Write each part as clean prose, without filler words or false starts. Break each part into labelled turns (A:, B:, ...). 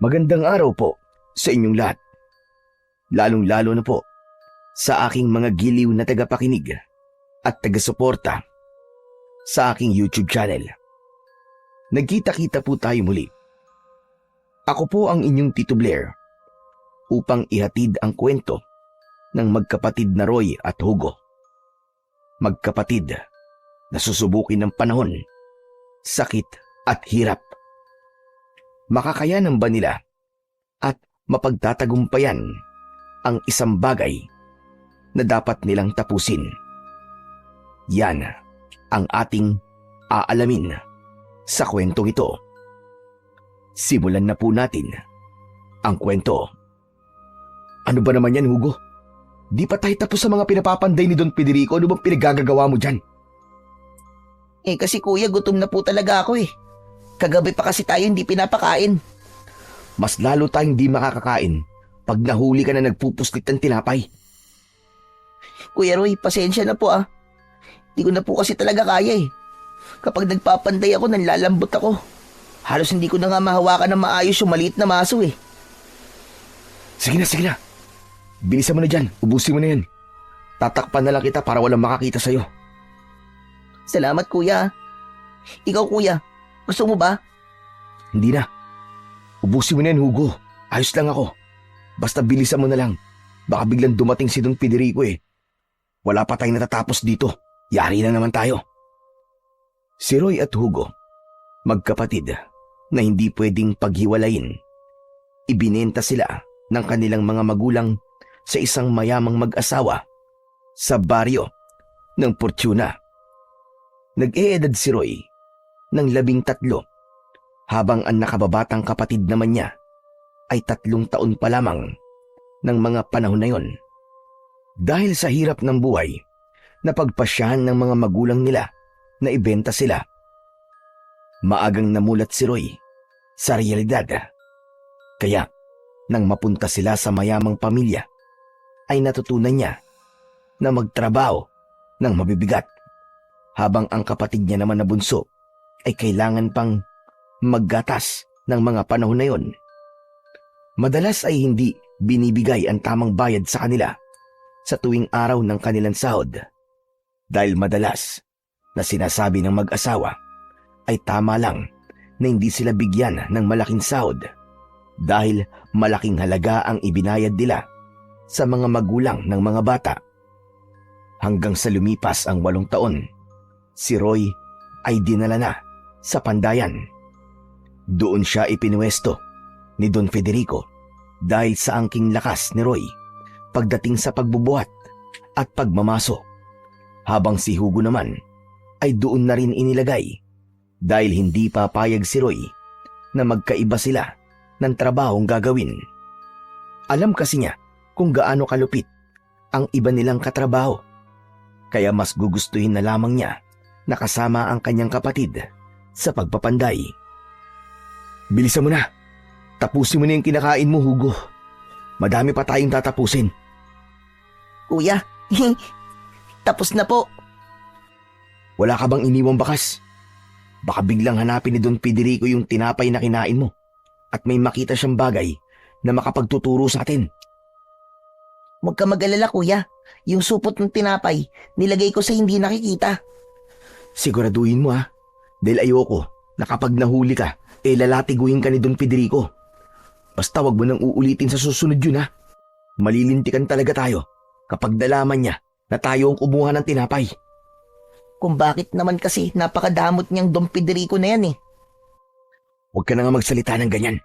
A: Magandang araw po sa inyong lahat. Lalong-lalo na po sa aking mga giliw na tagapakinig at taga-suporta sa aking YouTube channel. Nagkita-kita po tayo muli. Ako po ang inyong Tito Blair upang ihatid ang kwento ng magkapatid na Roy at Hugo. Magkapatid na susubukin ng panahon, sakit at hirap. Makakayanan ba nila at mapagtatagumpayan ang isang bagay na dapat nilang tapusin? Yan ang ating aalamin sa kwentong ito. Simulan na po natin ang kwento. Ano ba naman yan, Hugo? Di pa tayo tapos sa mga pinapapanday ni Don Federico. Ano bang pinagagagawa mo dyan?
B: Kasi kuya, gutom na po talaga ako eh. Kagabi pa kasi tayo hindi pinapakain.
A: Mas lalo tayong di makakakain pag nahuli ka na nagpupuslit ng tinapay.
B: Kuya Roy, pasensya na po ah. Hindi ko na po kasi talaga kaya eh. Kapag nagpapanday ako, nanlalambot ako. Halos hindi ko na nga mahawakan ng maayos yung maliit na maso eh.
A: Sige na. Bilisan mo na dyan. Ubusin mo na yan. Tatakpan na lang kita para walang makakita sa'yo.
B: Salamat kuya. Ikaw kuya, gusto mo ba?
A: Hindi na. Ubusin mo na yan, Hugo. Ayos lang ako. Basta bilisan mo na lang. Baka biglang dumating si Don Federico eh. Wala pa tayong natatapos dito. Yari na naman tayo. Si Roy at Hugo, magkapatid na hindi pwedeng paghiwalayin. Ibinenta sila ng kanilang mga magulang sa isang mayamang mag-asawa sa baryo ng Fortuna. Nag-eedad si Roy ng 13 habang ang nakababatang kapatid naman niya ay 3 taon pa lamang ng mga panahon na yon. Dahil sa hirap ng buhay, napagpasyahan ng mga magulang nila na ibenta sila. Maagang namulat si Roy sa realidad. Kaya nang mapunta sila sa mayamang pamilya, ay natutunan niya na magtrabaho ng mabibigat, habang ang kapatid niya naman na bunso ay kailangan pang maggatas ng mga panahon na yon. Madalas ay hindi binibigay ang tamang bayad sa kanila sa tuwing araw ng kanilang sahod, dahil madalas na sinasabi ng mag-asawa ay tama lang na hindi sila bigyan ng malaking sahod dahil malaking halaga ang ibinayad nila sa mga magulang ng mga bata. Hanggang sa lumipas ang 8 taon, si Roy ay dinala na sa Pandayan. Doon siya ipinwesto ni Don Federico dahil sa angking lakas ni Roy pagdating sa pagbubuhat at pagmamaso, habang si Hugo naman ay doon na rin inilagay dahil hindi papayag si Roy na magkaiba sila ng trabahong gagawin. Alam kasi niya kung gaano kalupit ang iba nilang katrabaho, kaya mas gugustuhin na lamang niya na kasama ang kanyang kapatid sa pagpapanday. Bilisan mo na. Tapusin mo na yung kinakain mo, Hugo. Madami pa tayong tatapusin.
B: Kuya, tapos na po.
A: Wala ka bang iniwang bakas? Baka biglang hanapin ni Don Federico yung tinapay na kinain mo at may makita siyang bagay na makapagtuturo sa atin.
B: Huwag ka mag-alala kuya. Yung supot ng tinapay, nilagay ko sa hindi nakikita.
A: Siguraduhin mo ha, dahil ayoko na kapag nahuli ka, lalatiguin ka ni Don Federico. Basta wag mo nang uulitin sa susunod yun ha. Malilintikan talaga tayo kapag nalaman niya na tayo ang kumuha ng tinapay.
B: Kung bakit naman kasi napakadamot niyang Don Federico na yan eh.
A: Huwag ka na nga magsalita ng ganyan.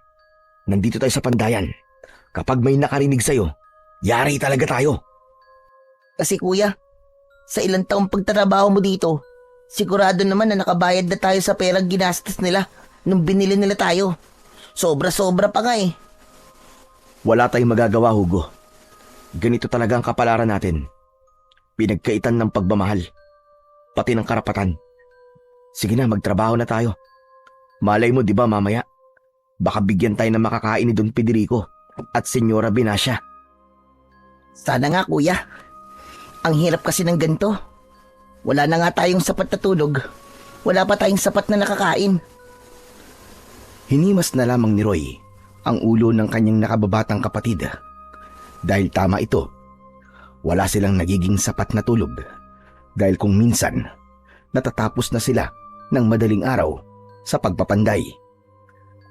A: Nandito tayo sa Pandayan. Kapag may nakarinig sa'yo, yari talaga tayo.
B: Kasi kuya, sa ilang taong pagtatrabaho mo dito, sigurado naman na nakabayad na tayo sa perang ginastos nila nung binili nila tayo. Sobra-sobra pa nga eh.
A: Wala tayong magagawa, Hugo. Ganito talaga ang kapalaran natin. Pinagkaitan ng pagmamahal, pati ng karapatan. Sige na, magtrabaho na tayo. Malay mo, di ba mamaya, baka bigyan tayo ng makakain ni Don Federico at Senyora Binasya.
B: Sana nga kuya. Ang hirap kasi ng ganito. Wala na nga tayong sapat na tulog. Wala pa tayong sapat na nakakain.
A: Hinimas na lamang ni Roy ang ulo ng kanyang nakababatang kapatid. Dahil tama ito, wala silang nagiging sapat na tulog dahil kung minsan natatapos na sila ng madaling araw sa pagpapanday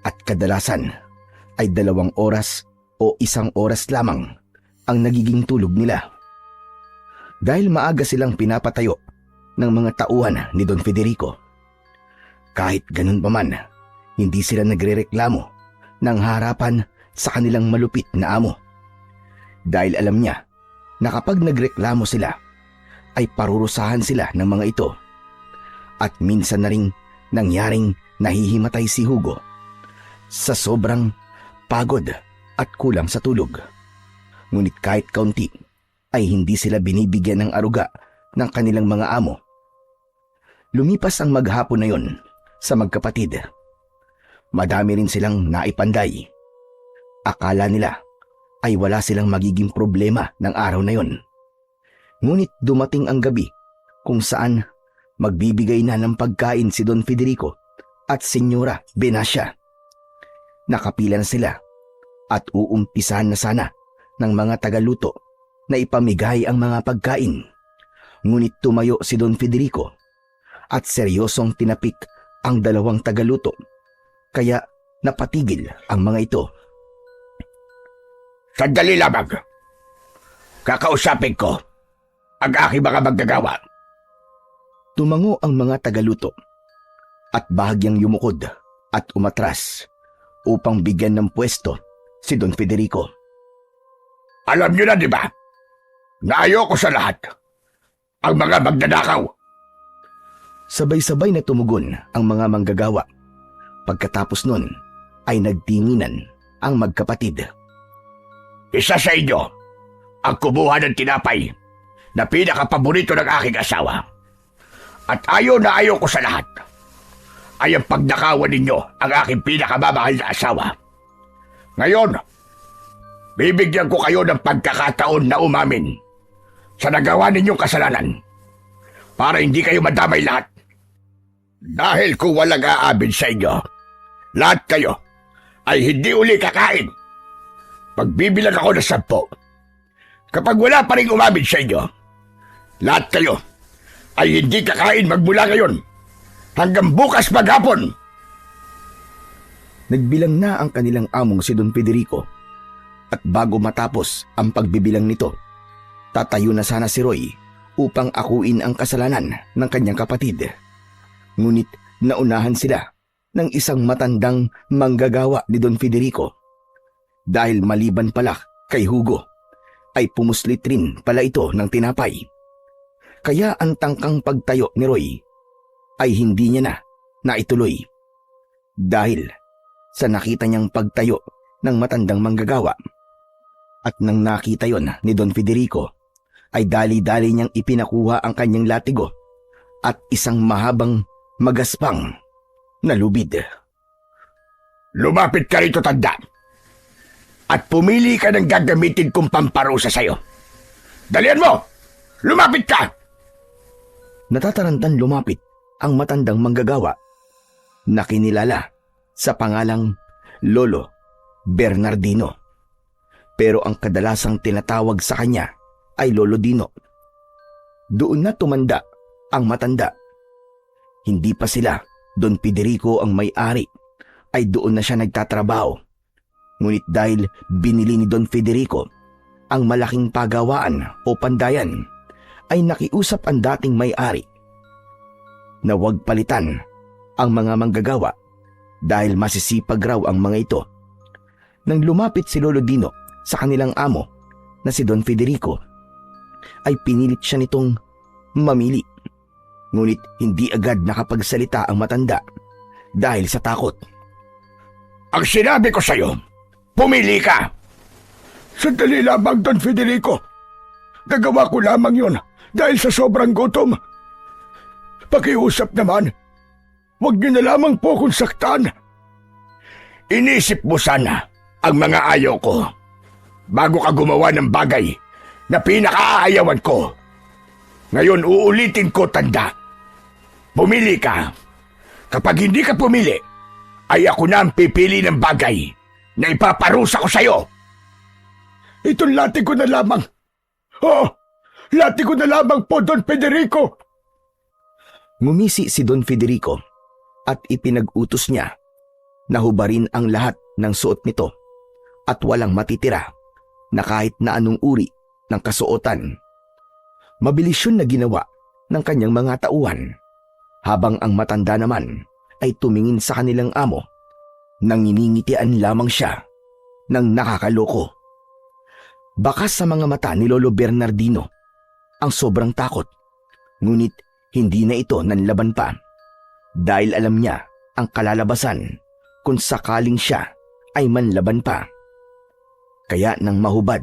A: at kadalasan ay 2 oras o 1 oras lamang ang nagiging tulog nila. Dahil maaga silang pinapatayo ng mga tauhan ni Don Federico. Kahit ganun pa man, hindi sila nagrereklamo ng harapan sa kanilang malupit na amo. Dahil alam niya na kapag nagreklamo sila, ay parurusahan sila ng mga ito. At minsan na ring nangyaring nahihimatay si Hugo sa sobrang pagod at kulang sa tulog. Ngunit kahit kaunti, ay hindi sila binibigyan ng aruga ng kanilang mga amo. Lumipas ang maghapon na yon sa magkapatid. Madami rin silang naipanday. Akala nila ay wala silang magiging problema ng araw na yon. Ngunit dumating ang gabi kung saan magbibigay na ng pagkain si Don Federico at Senyora Benassia. Nakapila na sila at uumpisahan na sana ng mga tagaluto na ipamigay ang mga pagkain. Ngunit tumayo si Don Federico at seryosong tinapik ang 2 tagaluto, kaya napatigil ang mga ito.
C: Sandali lamang. Kakausapin ko ang aking mga manggagawa.
A: Tumango ang mga tagaluto at bahagyang yumukod at umatras upang bigyan ng pwesto si Don Federico.
C: Alam niyo na, di ba? Na ayoko sa lahat ang mga magnanakaw.
A: Sabay-sabay na tumugon ang mga manggagawa. Pagkatapos nun ay nagtinginan ang magkapatid.
C: Isa sa inyo ang kumuha ng tinapay na pinakapaborito ng aking asawa. At ayaw na ayaw ko sa lahat ay ang pagnakawan ninyo ang aking pinakamamahal na asawa. Ngayon, bibigyan ko kayo ng pagkakataon na umamin sa nagawa ninyong kasalanan para hindi kayo madamay lahat. Dahil kung walang aamin sa inyo, lahat kayo ay hindi uli kakain. Pagbibilang ako ng 10. Kapag wala pa rin umamin sa inyo, lahat kayo ay hindi kakain magmula ngayon hanggang bukas maghapon.
A: Nagbilang na ang kanilang among si Don Federico at bago matapos ang pagbibilang nito, tatayo na sana si Roy upang akuin ang kasalanan ng kanyang kapatid. Ngunit naunahan sila ng isang matandang manggagawa ni Don Federico. Dahil maliban pala kay Hugo, ay pumuslit rin pala ito ng tinapay. Kaya ang tangkang pagtayo ni Roy ay hindi niya na naituloy. Dahil sa nakita niyang pagtayo ng matandang manggagawa. At nang nakita yon ni Don Federico, ay dali-dali niyang ipinakuha ang kanyang latigo at isang mahabang magaspang na lubid.
C: Lumapit ka rito, tanda, at pumili ka ng gagamitin kong pamparusa sa'yo. Dalian mo! Lumapit ka!
A: Natatarantan lumapit ang matandang manggagawa na kinilala sa pangalang Lolo Bernardino. Pero ang kadalasang tinatawag sa kanya ay Lolo Dino. Doon na tumanda ang matanda. Hindi pa sila Don Federico ang may-ari, ay doon na siya nagtatrabaho. Ngunit dahil binili ni Don Federico ang malaking pagawaan o pandayan, ay nakiusap ang dating may-ari na huwag palitan ang mga manggagawa dahil masisipag raw ang mga ito. Nang lumapit si Lolo Dino sa kanilang amo na si Don Federico, ay pinilit siya nitong mamili. Ngunit hindi agad nakapagsalita ang matanda dahil sa takot.
C: Ang sinabi ko sa'yo, pumili ka! Sandali lamang, Don Federico. Nagawa ko lamang yon dahil sa sobrang gutom. Pakiusap naman, huwag niyo na lamang po kong saktan. Inisip mo sana ang mga ayaw ko bago ka gumawa ng bagay na pinakaayawan ko. Ngayon uulitin ko, tanda. Pumili ka. Kapag hindi ka pumili, ay ako na ang pipili ng bagay na ipaparusa ko sa'yo. Itong lati ko na lamang. Oo, lati ko na lamang po, Don Federico.
A: Ngumisi si Don Federico at ipinag-utos niya na hubarin ang lahat ng suot nito at walang matitira na kahit na anong uri ng kasuotan. Mabilis yun na ginawa ng kanyang mga tauhan, habang ang matanda naman ay tumingin sa kanilang amo nang iningitian lamang siya ng nakakaloko. Bakas sa mga mata ni Lolo Bernardino ang sobrang takot, ngunit hindi na ito nanlaban pa dahil alam niya ang kalalabasan kung sakaling siya ay manlaban pa. Kaya nang mahubad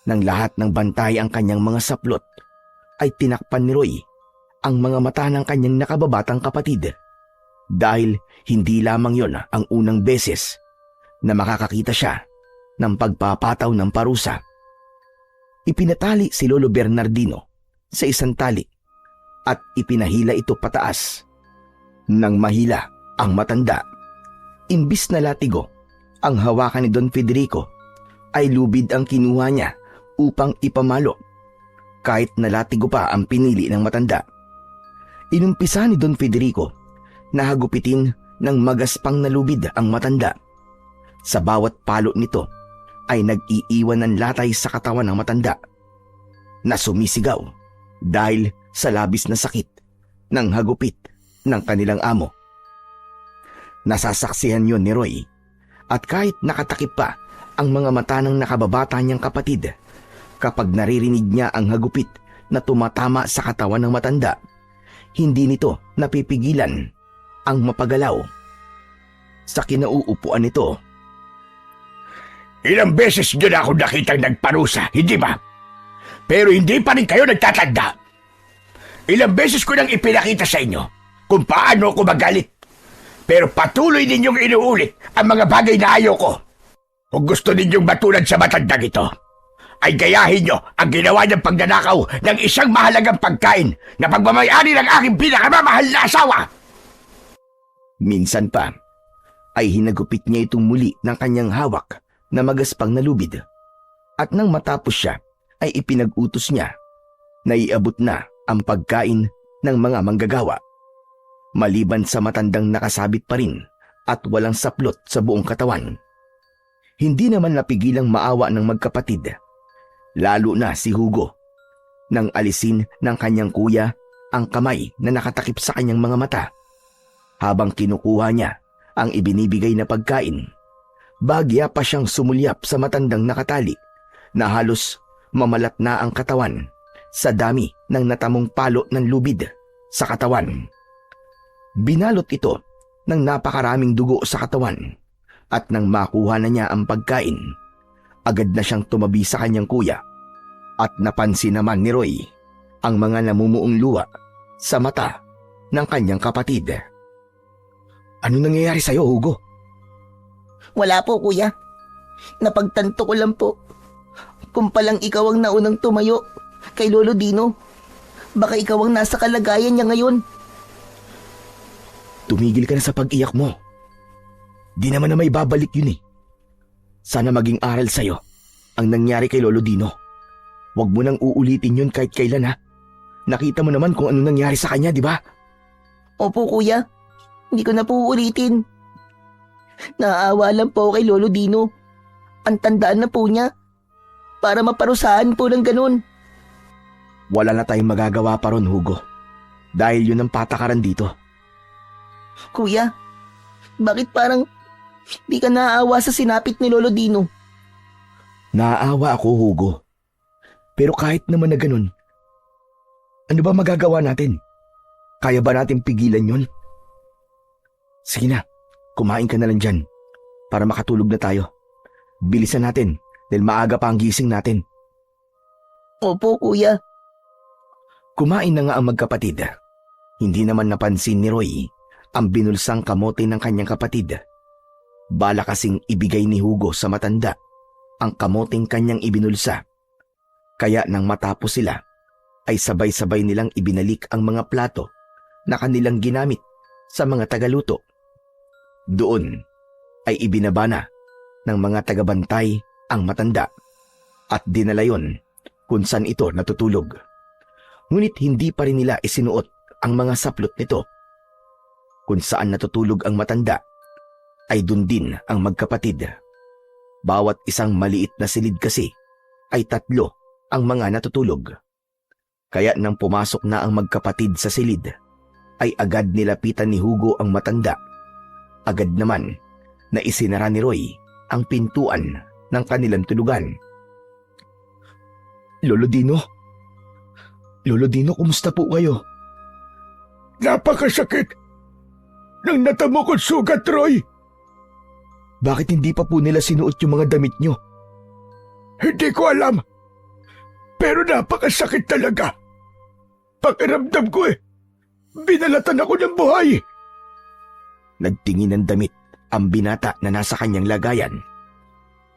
A: ng lahat ng bantay ang kanyang mga saplot, ay tinakpan ni Roy ang mga mata ng kanyang nakababatang kapatid dahil hindi lamang yon ang unang beses na makakakita siya ng pagpapataw ng parusa. Ipinatali si Lolo Bernardino sa isang tali at ipinahila ito pataas. Nang mahila ang matanda, imbis na latigo ang hawakan ni Don Federico, ay lubid ang kinuha niya upang ipamalo. Kahit na latigo pa ang pinili ng matanda, inumpisa ni Don Federico na hagupitin ng magaspang na lubid ang matanda. Sa bawat palo nito ay nag-iiwan ng latay sa katawan ng matanda na sumisigaw dahil sa labis na sakit ng hagupit ng kanilang amo. Nasasaksihan yon ni Roy, at kahit nakatakip pa ang mga mata ng nakababata niyang kapatid kapag naririnig niya ang hagupit na tumatama sa katawan ng matanda, hindi nito napipigilan ang mapagalaw. Sa kinauupuan nito,
C: Ilang beses nyo na ako nakitang nagparusa, hindi ba? Pero hindi pa rin kayo nagtatanda. Ilang beses ko nang ipinakita sa inyo kung paano ako magalit. Pero patuloy ninyong inuulit ang mga bagay na ayaw ko. Kung gusto ninyong matulad sa matandang ito, ay gayahin nyo ang ginawa niyang pagnanakaw ng isang mahalagang pagkain na pagmamayari ng aking pinakamamahal na asawa.
A: minsan pa ay hinagupit niya itong muli ng kanyang hawak na magaspang na lubid. At nang matapos siya, ay ipinag-utos niya na iabot na ang pagkain ng mga manggagawa. Maliban sa matandang nakasabit pa rin at walang saplot sa buong katawan. Hindi naman napigilang maawa ng magkapatid, lalo na si Hugo, nang alisin ng kanyang kuya ang kamay na nakatakip sa kanyang mga mata habang kinukuha niya ang ibinibigay na pagkain. Bagya pa siyang sumulyap sa matandang nakatali na halos mamalat na ang katawan sa dami ng natamong palo ng lubid sa katawan. Binalot ito ng napakaraming dugo sa katawan at nang makuha na niya ang pagkain, agad na siyang tumabi sa kanyang kuya at napansin naman ni Roy ang mga namumuong luha sa mata ng kanyang kapatid. Ano nangyayari sa'yo, Hugo?
B: Wala po, kuya. Napagtanto ko lang po. Kung palang ikaw ang naunang tumayo kay Lolo Dino, baka ikaw ang nasa kalagayan niya ngayon.
A: Tumigil ka na sa pag-iyak mo. Di naman na may babalik yun eh. Sana maging aral sa'yo ang nangyari kay Lolo Dino. Huwag mo nang uulitin yun kahit kailan ha. Nakita mo naman kung ano nangyari sa kanya, di ba?
B: Opo, kuya. Hindi ko na po uulitin. Naaawa lang po kay Lolo Dino. Ang tandaan na po niya. Para maparusahan po ng ganun.
A: Wala na tayong magagawa pa ron, Hugo. Dahil yun ang patakaran dito.
B: Kuya, bakit parang di ka naaawa sa sinapit ni Lolo Dino?
A: Naaawa ako, Hugo. Pero kahit naman na ganun, ano ba magagawa natin? Kaya ba natin pigilan yun? Sige na, kumain ka na lang dyan para makatulog na tayo. Bilisan natin dahil maaga pa ang gising natin.
B: Opo, kuya.
A: Kumain na nga ang magkapatid. Hindi naman napansin ni Roy ang binulsang kamote ng kanyang kapatid. Bala kasing ibigay ni Hugo sa matanda ang kamoteng kanyang ibinulsa. Kaya nang matapos sila, ay sabay-sabay nilang ibinalik ang mga plato na kanilang ginamit sa mga tagaluto. Doon ay ibinaba na ng mga tagabantay ang matanda at dinala yon kung saan ito natutulog. Ngunit hindi pa rin nila isinuot ang mga saplot nito. Kung saan natutulog ang matanda ay dun din ang magkapatid. Bawat isang maliit na silid kasi ay 3 ang mga natutulog. Kaya nang pumasok na ang magkapatid sa silid, ay agad nilapitan ni Hugo ang matanda. Agad naman na isinara ni Roy ang pintuan ng kanilang tulugan. Lolo Dino? Lolo Dino, kumusta po kayo?
C: Napakasakit nang natamo kong sugat, Roy.
A: Bakit hindi pa po nila sinuot yung mga damit nyo?
C: Hindi ko alam. Pero napakasakit talaga. Pakiramdam ko binalatan ako ng buhay.
A: Nagtingin ng damit ang binata na nasa kanyang lagayan.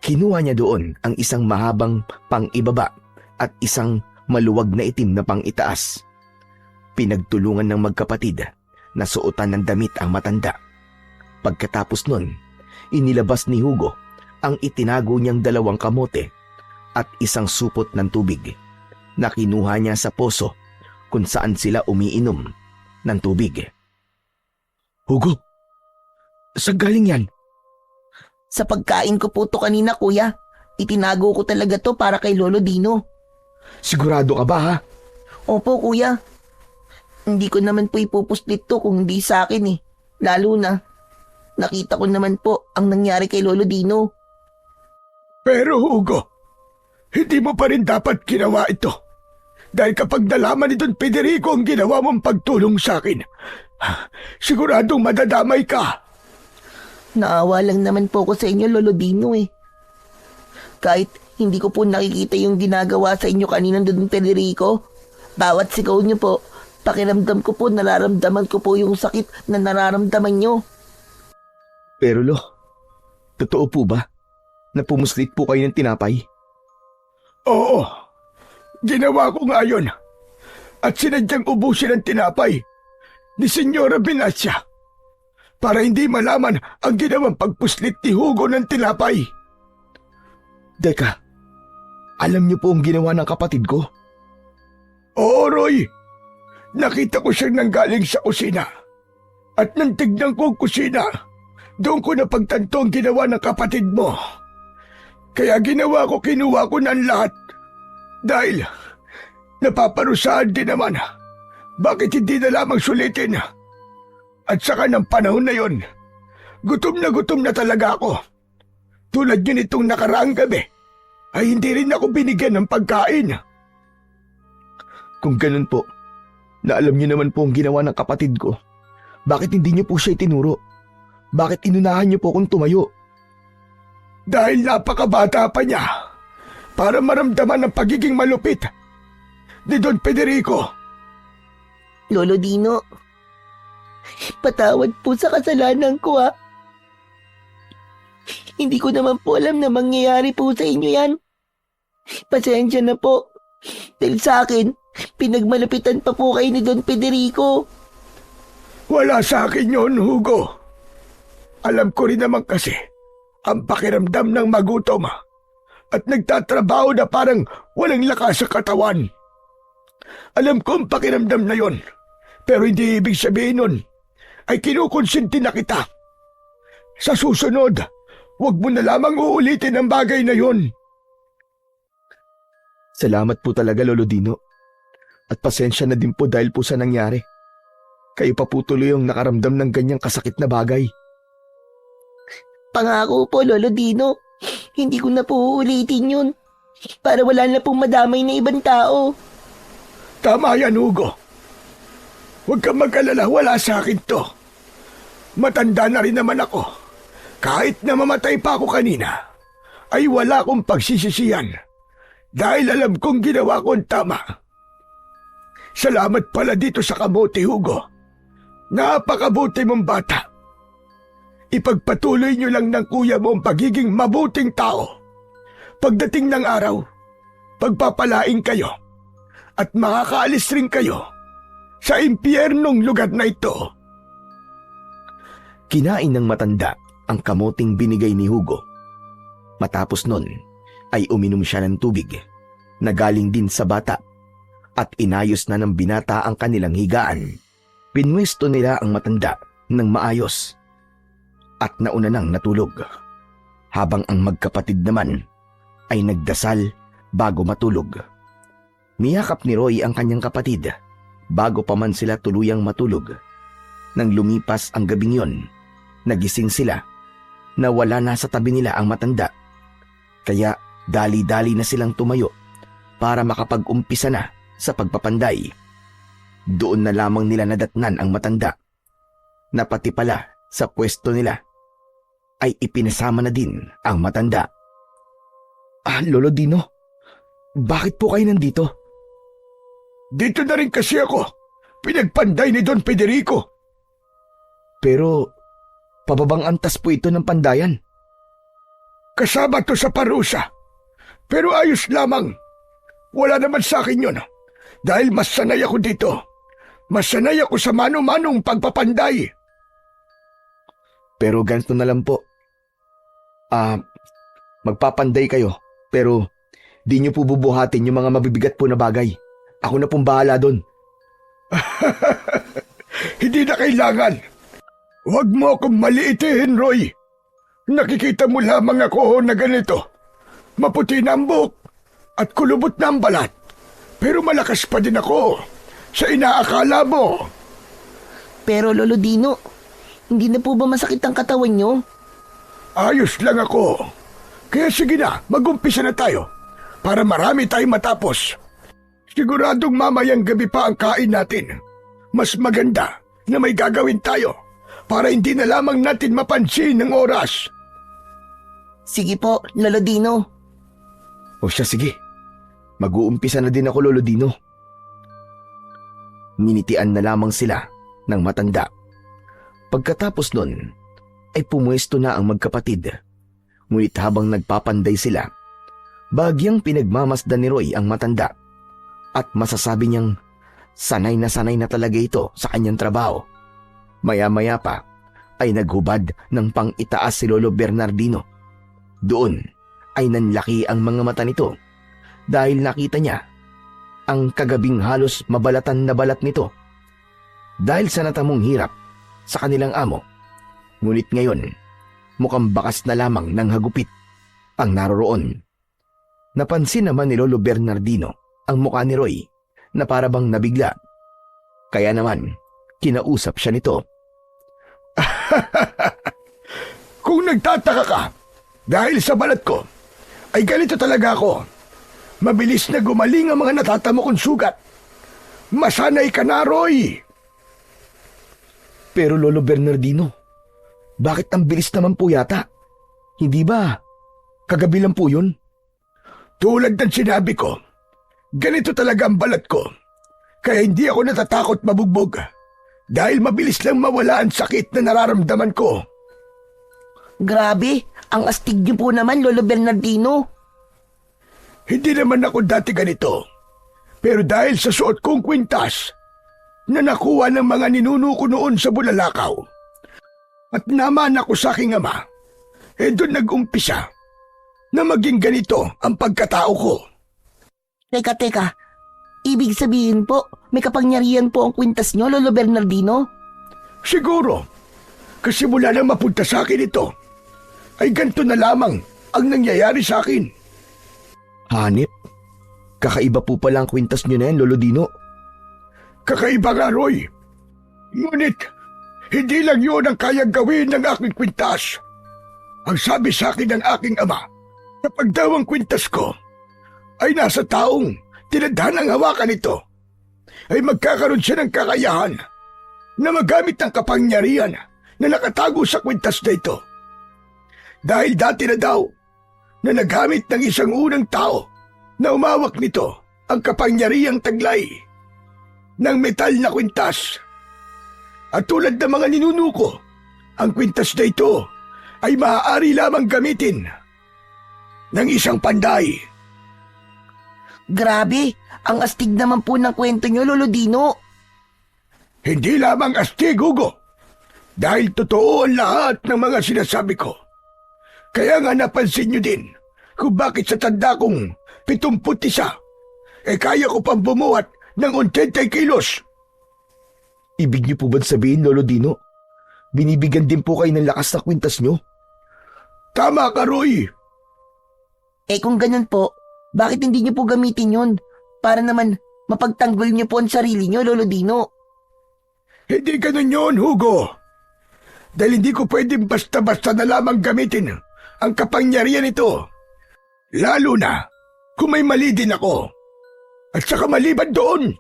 A: Kinuha niya doon ang isang mahabang pang-ibaba at isang maluwag na itim na pang-itaas. Pinagtulungan ng magkapatid na suotan ng damit ang matanda. Pagkatapos nun, inilabas ni Hugo ang itinago niyang 2 kamote at isang supot ng tubig na kinuha niya sa poso kung saan sila umiinom ng tubig. Hugo, saan galing yan?
B: Sa pagkain ko po to kanina, kuya. Itinago ko talaga to para kay Lolo Dino.
A: Sigurado ka ba, ha?
B: Opo, kuya. Hindi ko naman po ipupuslit to kung hindi sa akin eh. Lalo na, nakita ko naman po ang nangyari kay Lolo Dino.
C: Pero Hugo, hindi mo pa rin dapat ginawa ito. Dahil kapag nalaman ni Don Federico ang ginawa mong pagtulong sa akin, siguradong madadamay ka.
B: Naawa lang naman po ko sa inyo, Lolo Dino eh. Kahit hindi ko po nakikita yung ginagawa sa inyo kanina, Don Federico, bawat sigaw niyo po, pakiramdam ko po, nararamdaman ko po yung sakit na nararamdaman niyo.
A: Pero Lo, totoo po ba na pumuslit po kayo ng tinapay?
C: Oo, ginawa ko nga yun. At sinadyang ubusin ang tinapay ni Senyora Binacia para hindi malaman ang ginawang pagpuslit ni Hugo ng tinapay.
A: Teka, alam niyo po ang ginawa ng kapatid ko?
C: Oo, Roy. Nakita ko siyang nanggaling sa kusina. At nang tignan ko ang kusina, doon ko napagtanto ang ginawa ng kapatid mo. Kaya kinuha ko ng lahat. Dahil napaparusahan din naman. Bakit hindi na lamang sulitin? At saka ng panahon na yon, gutom na talaga ako. Tulad yun itong nakaraang gabi, ay hindi rin ako binigyan ng pagkain.
A: Kung ganun po, na alam niyo naman po ang ginawa ng kapatid ko, bakit hindi niyo po siya itinuro? Bakit inunahan niyo po kung tumayo?
C: Dahil napakabata pa niya para maramdaman ang pagiging malupit ni Don Federico.
B: Lolo Dino, patawad po sa kasalanan ko ha. Hindi ko naman po alam na mangyayari po sa inyo yan. Pasensya na po. Dahil sa akin, pinagmalapitan pa po kayo ni Don Federico.
C: Wala sa akin yun, Hugo. Alam ko rin naman kasi ang pakiramdam ng magutom at nagtatrabaho na parang walang lakas sa katawan. Alam ko ang pakiramdam na yon, pero hindi ibig sabihin nun ay kinukonsinti na kita. Sa susunod, huwag mo na lamang uulitin ang bagay na yon.
A: Salamat po talaga, Lolo Dino. At pasensya na din po dahil po sa nangyari. Kayo pa po tuloy ang nakaramdam ng ganyang kasakit na bagay.
B: Pangako po, Lolo Dino, hindi ko na po uulitin yun. Para wala na pong madamay na ibang tao.
C: Tama yan, Hugo. Huwag kang mag-alala, wala sa akin to. Matanda na rin naman ako. Kahit na mamatay pa ako kanina, ay wala akong pagsisisiyan. Dahil alam kong ginawa ko ang tama. Salamat pala dito sa kamote, Hugo. Napakabuti mong bata. Ipagpatuloy niyo lang ng kuya mo ang pagiging mabuting tao. Pagdating ng araw, pagpapalain kayo at makakaalis rin kayo sa impyernong lugar na ito.
A: Kinain ng matanda ang kamoting binigay ni Hugo Matapos nun ay uminom siya ng tubig na galing din sa bata at inayos na ng binata ang kanilang higaan. Pinwesto nila ang matanda ng maayos at nauna nang natulog, habang ang magkapatid naman ay nagdasal bago matulog. Niyakap ni Roy ang kanyang kapatid bago pa man sila tuluyang matulog. Nang lumipas ang gabing yon, nagising sila na wala na sa tabi nila ang matanda. Kaya dali-dali na silang tumayo para makapag-umpisa na sa pagpapanday. Doon na lamang nila nadatnan ang matanda na pati pala sa pwesto nila ay ipinasama na din ang matanda. Lolo Dino, bakit po kayo nandito?
C: Dito na rin kasi ako. Pinagpanday ni Don Federico.
A: Pero pababang antas po ito ng pandayan.
C: Kasama to sa parusa. Pero ayos lamang. Wala naman sa akin yun. Dahil mas sanay ako dito. Mas sanay ako sa mano-manong pagpapanday.
A: Pero ganito na lang po. Magpapanday kayo, pero di nyo po bubuhatin yung mga mabibigat po na bagay. Ako na pong bahala doon.
C: Hindi na kailangan. Huwag mo akong maliitin, Roy. Nakikita mo lamang ako na ganito. Maputi na ang buhok at kulubot na ang balat. Pero malakas pa din ako sa inaakala mo.
B: Pero Lolo Dino, hindi na po ba masakit ang katawan nyo?
C: Ayos lang ako. Kaya sige na, mag-umpisa na tayo para marami tayong matapos. Siguradong mamayang gabi pa ang kain natin. Mas maganda na may gagawin tayo para hindi na lamang natin mapansin ng oras.
B: Sige po, Lolo Dino.
A: O siya, sige. Mag-uumpisa na din ako, Lolo Dino. Ninitian na lamang sila ng matanda. Pagkatapos nun, ay pumuesto na ang magkapatid. Ngunit habang nagpapanday sila, bagyang pinagmamasdan ni Roy ang matanda at masasabi niyang sanay na talaga ito sa kanyang trabaho. Maya-maya pa ay naghubad ng pang-itaas si Lolo Bernardino. Doon ay nanlaki ang mga mata nito dahil nakita niya ang kagabing halos mabalatan na balat nito dahil sa natamong hirap sa kanilang amo. Ngunit ngayon, mukhang bakas na lamang ng hagupit ang naroroon. Napansin naman ni Lolo Bernardino ang mukha ni Roy na parabang nabigla. Kaya naman, kinausap siya nito.
C: Kung nagtataka ka, dahil sa balat ko, ay ganito talaga ako. Mabilis na gumaling ang mga natatamo kong sugat. Masanay ka na, Roy.
A: Pero Lolo Bernardino, bakit ang bilis naman po yata? Hindi ba kagabi lang po yun?
C: Tulad ng sinabi ko, ganito talaga ang balat ko. Kaya hindi ako natatakot mabugbog. Dahil mabilis lang mawala ang sakit na nararamdaman ko.
B: Grabe, ang astig niyo po naman, Lolo Bernardino.
C: Hindi naman ako dati ganito. Pero dahil sa suot kong kwintas, na nakuha ng mga ninuno ko noon sa Bulalakaw, at naman ako sa aking ama, doon nag-umpisa na maging ganito ang pagkatao ko.
B: Teka. Ibig sabihin po, may kapangyarihan po ang kwintas nyo, Lolo Bernardino?
C: Siguro, kasi mula nang mapunta sa akin ito, ay ganito na lamang ang nangyayari sa akin.
A: Hanip, kakaiba po pala ang kwintas nyo na yan, Lolo Dino.
C: Kakaiba nga, Roy. Ngunit, hindi lang yun ang kayang gawin ng aking kwintas. Ang sabi sa akin ng aking ama, kapag daw ang kwintas ko ay nasa taong tinadhanang hawakan nito, ay magkakaroon siya ng kakayahan na magamit ng kapangyarihan na nakatago sa kwintas na ito. Dahil dati na daw na nagamit ng isang unang tao na umawak nito ang kapangyarihang taglay ng metal na kwintas. At tulad ng mga ninuno ko, ang kwintas na ito ay maaari lamang gamitin ng isang panday.
B: Grabe, ang astig naman po ng kwento nyo, Lolo Dino.
C: Hindi lamang astig, Hugo. Dahil totoo ang lahat ng mga sinasabi ko. Kaya nga napansin nyo din kung bakit sa tanda kong 71, kaya ko pang bumuhat ng 80 kilos.
A: Ibig niyo po ba sabihin, Lolo Dino, binibigyan din po kayo ng lakas na kwintas niyo?
C: Tama ka, Roy.
B: Kung ganun po, bakit hindi niyo po gamitin yun? Para naman mapagtanggol niyo po ang sarili niyo, Lolo Dino.
C: Hindi ganun yun, Hugo. Dahil hindi ko pwedeng basta-basta na lamang gamitin ang kapangyarihan nito. Lalo na kung may mali din ako. At saka maliban doon,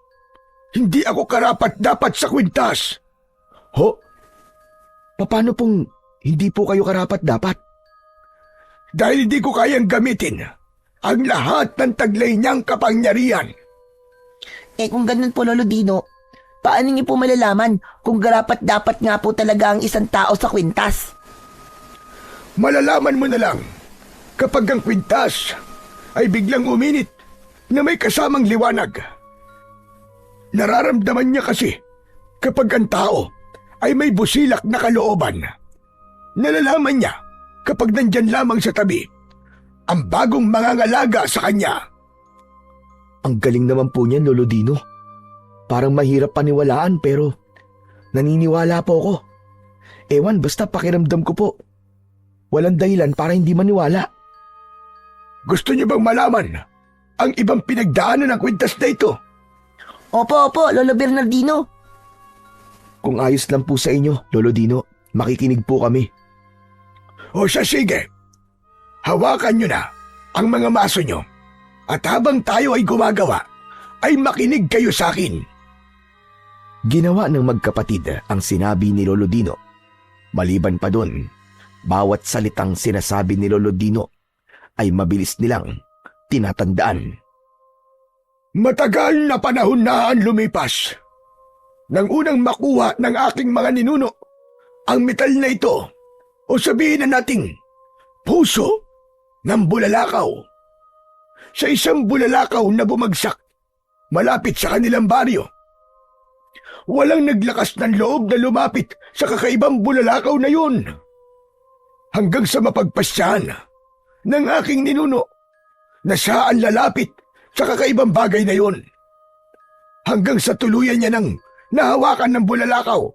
C: hindi ako karapat-dapat sa kwintas.
A: Ho? Paano pong hindi po kayo karapat-dapat?
C: Dahil hindi ko kayang gamitin ang lahat ng taglay niyang kapangyarihan.
B: Kung ganun po, Lolo Dino, paano niyo po malalaman kung karapat-dapat nga po talaga ang isang tao sa kwintas?
C: Malalaman mo na lang kapag ang kwintas ay biglang uminit na may kasamang liwanag. Nararamdaman niya kasi kapag ang tao ay may busilak na kalooban. Nalalaman niya kapag nandyan lamang sa tabi ang bagong mangangalaga sa kanya.
A: Ang galing naman po niyan, Lolo Dino. Parang mahirap paniwalaan pero naniniwala po ako. Ewan, basta pakiramdam ko po. Walang dahilan para hindi maniwala.
C: Gusto niyo bang malaman ang ibang pinagdaanan ng kwintas na ito?
B: Opo, Lolo Bernardino.
A: Kung ayos lang po sa inyo, Lolo Dino, makikinig po kami.
C: O siya, sige. Hawakan niyo na ang mga maso niyo. At habang tayo ay gumagawa, ay makinig kayo sa akin.
A: Ginawa ng magkapatid ang sinabi ni Lolo Dino. Maliban pa doon, bawat salitang sinasabi ni Lolo Dino ay mabilis nilang tinatandaan.
C: Matagal na panahon na ang lumipas. Nang unang makuha ng aking mga ninuno ang metal na ito, o sabihin na nating puso ng bulalakaw. Sa isang bulalakaw na bumagsak malapit sa kanilang baryo. Walang naglakas ng loob na lumapit sa kakaibang bulalakaw na yun. Hanggang sa mapagpasyahan ng aking ninuno na siya ang lalapit sa kakaibang bagay na yun. Hanggang sa tuluyan niya ng nahawakan ng bulalakaw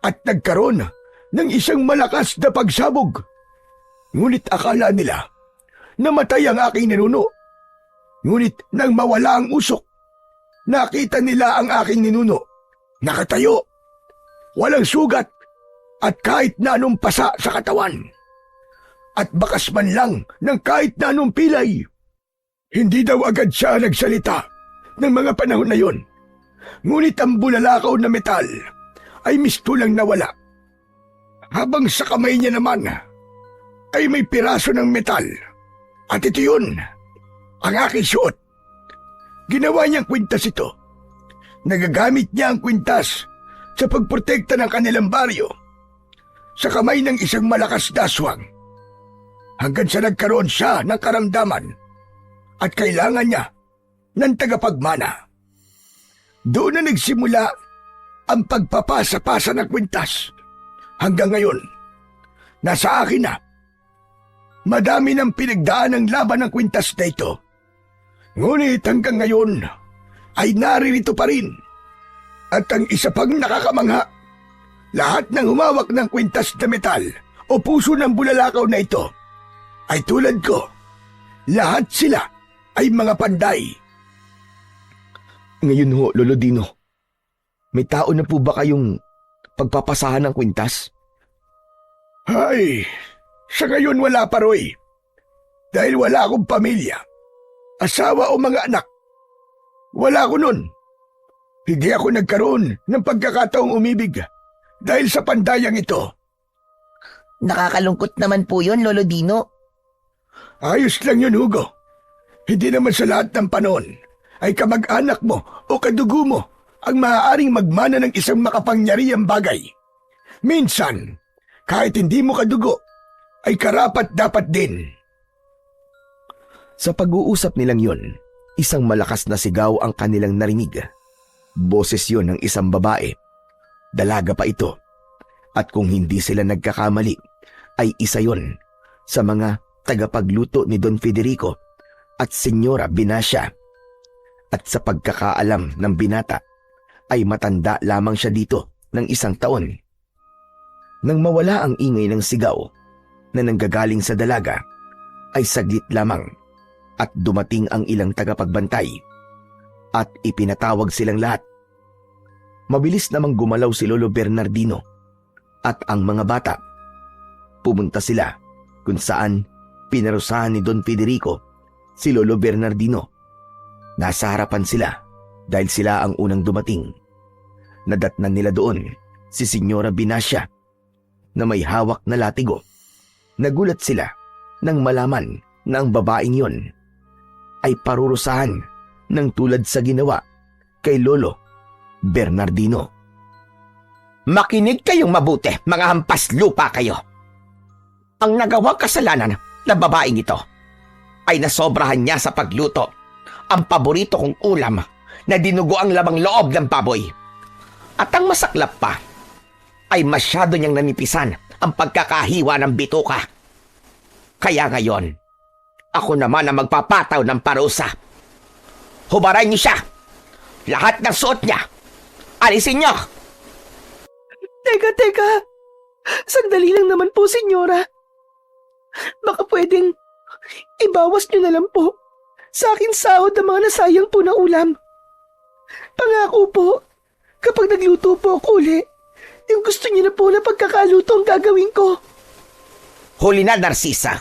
C: at nagkaroon ng isang malakas na pagsabog. Ngunit akala nila namatay ang aking ninuno. Ngunit nang mawala ang usok, nakita nila ang aking ninuno. Nakatayo, walang sugat at kahit na anong pasa sa katawan. At bakas man lang ng kahit na anong pilay. Hindi daw agad siya nagsalita ng mga panahon na yon. Ngunit ang bulalakaw na metal ay mistulang nawala. Habang sa kamay niya naman ay may piraso ng metal. At ito yun, ang aking suot. Ginawa niyang kwintas ito. Nagagamit niya ang kwintas sa pagprotekta ng kanilang baryo sa kamay ng isang malakas na aswang. Hanggang sa nagkaroon siya ng karamdaman at kailangan niya ng tagapagmana. Doon na nagsimula ang pagpapasa-pasa ng kwintas. Hanggang ngayon, nasa akin na. Madami ng pinagdaan ng laban ng kwintas na ito. Ngunit hanggang ngayon ay naririto pa rin. At ang isa pang nakakamangha, lahat ng humawak ng kwintas na metal o puso ng bulalakaw na ito ay tulad ko. Lahat sila ay mga panday.
A: Ngayon ho, Lolo Dino, may tao na po ba kayong pagpapasahan ng kwintas?
C: Ay, sa ngayon wala pa, Roy. Dahil wala akong pamilya, asawa o mga anak. Wala ko nun. Hindi ako nagkaroon ng pagkakataong umibig dahil sa pandayang ito.
B: Nakakalungkot naman po yun, Lolo Dino.
C: Ayos lang yun, Hugo. Hindi naman sa lahat ng panahon ay kamag-anak mo o kadugo mo ang maaaring magmana ng isang makapangyarihang bagay. Minsan, kahit hindi mo kadugo, ay karapat-dapat din.
A: Sa pag-uusap nilang yon, isang malakas na sigaw ang kanilang narinig. Boses yon ng isang babae. Dalaga pa ito. At kung hindi sila nagkakamali, ay isa yon sa mga tagapagluto ni Don Federico at Senyora Binacia. At sa pagkakaalam ng binata ay matanda lamang siya dito ng 1 taon. Nang mawala ang ingay ng sigaw na nanggagaling sa dalaga, ay saglit lamang at dumating ang ilang tagapagbantay at ipinatawag silang lahat. Mabilis namang gumalaw si Lolo Bernardino at ang mga bata. Pumunta sila kung saan pinarusahan ni Don Federico si Lolo Bernardino. Nasa harapan sila dahil sila ang unang dumating. Nadatnan nila doon si Senyora Binacia na may hawak na latigo. Nagulat sila nang malaman na ang babaeng yon ay parurusahan ng tulad sa ginawa kay Lolo Bernardino.
C: Makinig kayong mabuti, mga hampas lupa kayo. Ang nagawang kasalanan ng babaeng ito ay nasobrahan niya sa pagluto ang paborito kong ulam na dinugo ang lamang loob ng baboy. At ang masaklap pa ay masyado niyang nanipisan ang pagkakahiwa ng bituka. Kaya ngayon, ako naman ang magpapataw ng parusa. Hubaran niyo siya! Lahat ng suot niya! Alisin niyo!
B: Teka. Sandali lang naman po, senyora. Baka pwedeng ibawas niyo na lang po sa akin sahod ang mga nasayang po na ulam. Pangako po, kapag nagluto po ako uli, yung gusto niyo na po na pagkakaluto ang gagawin ko.
C: Huli na, Narcisa.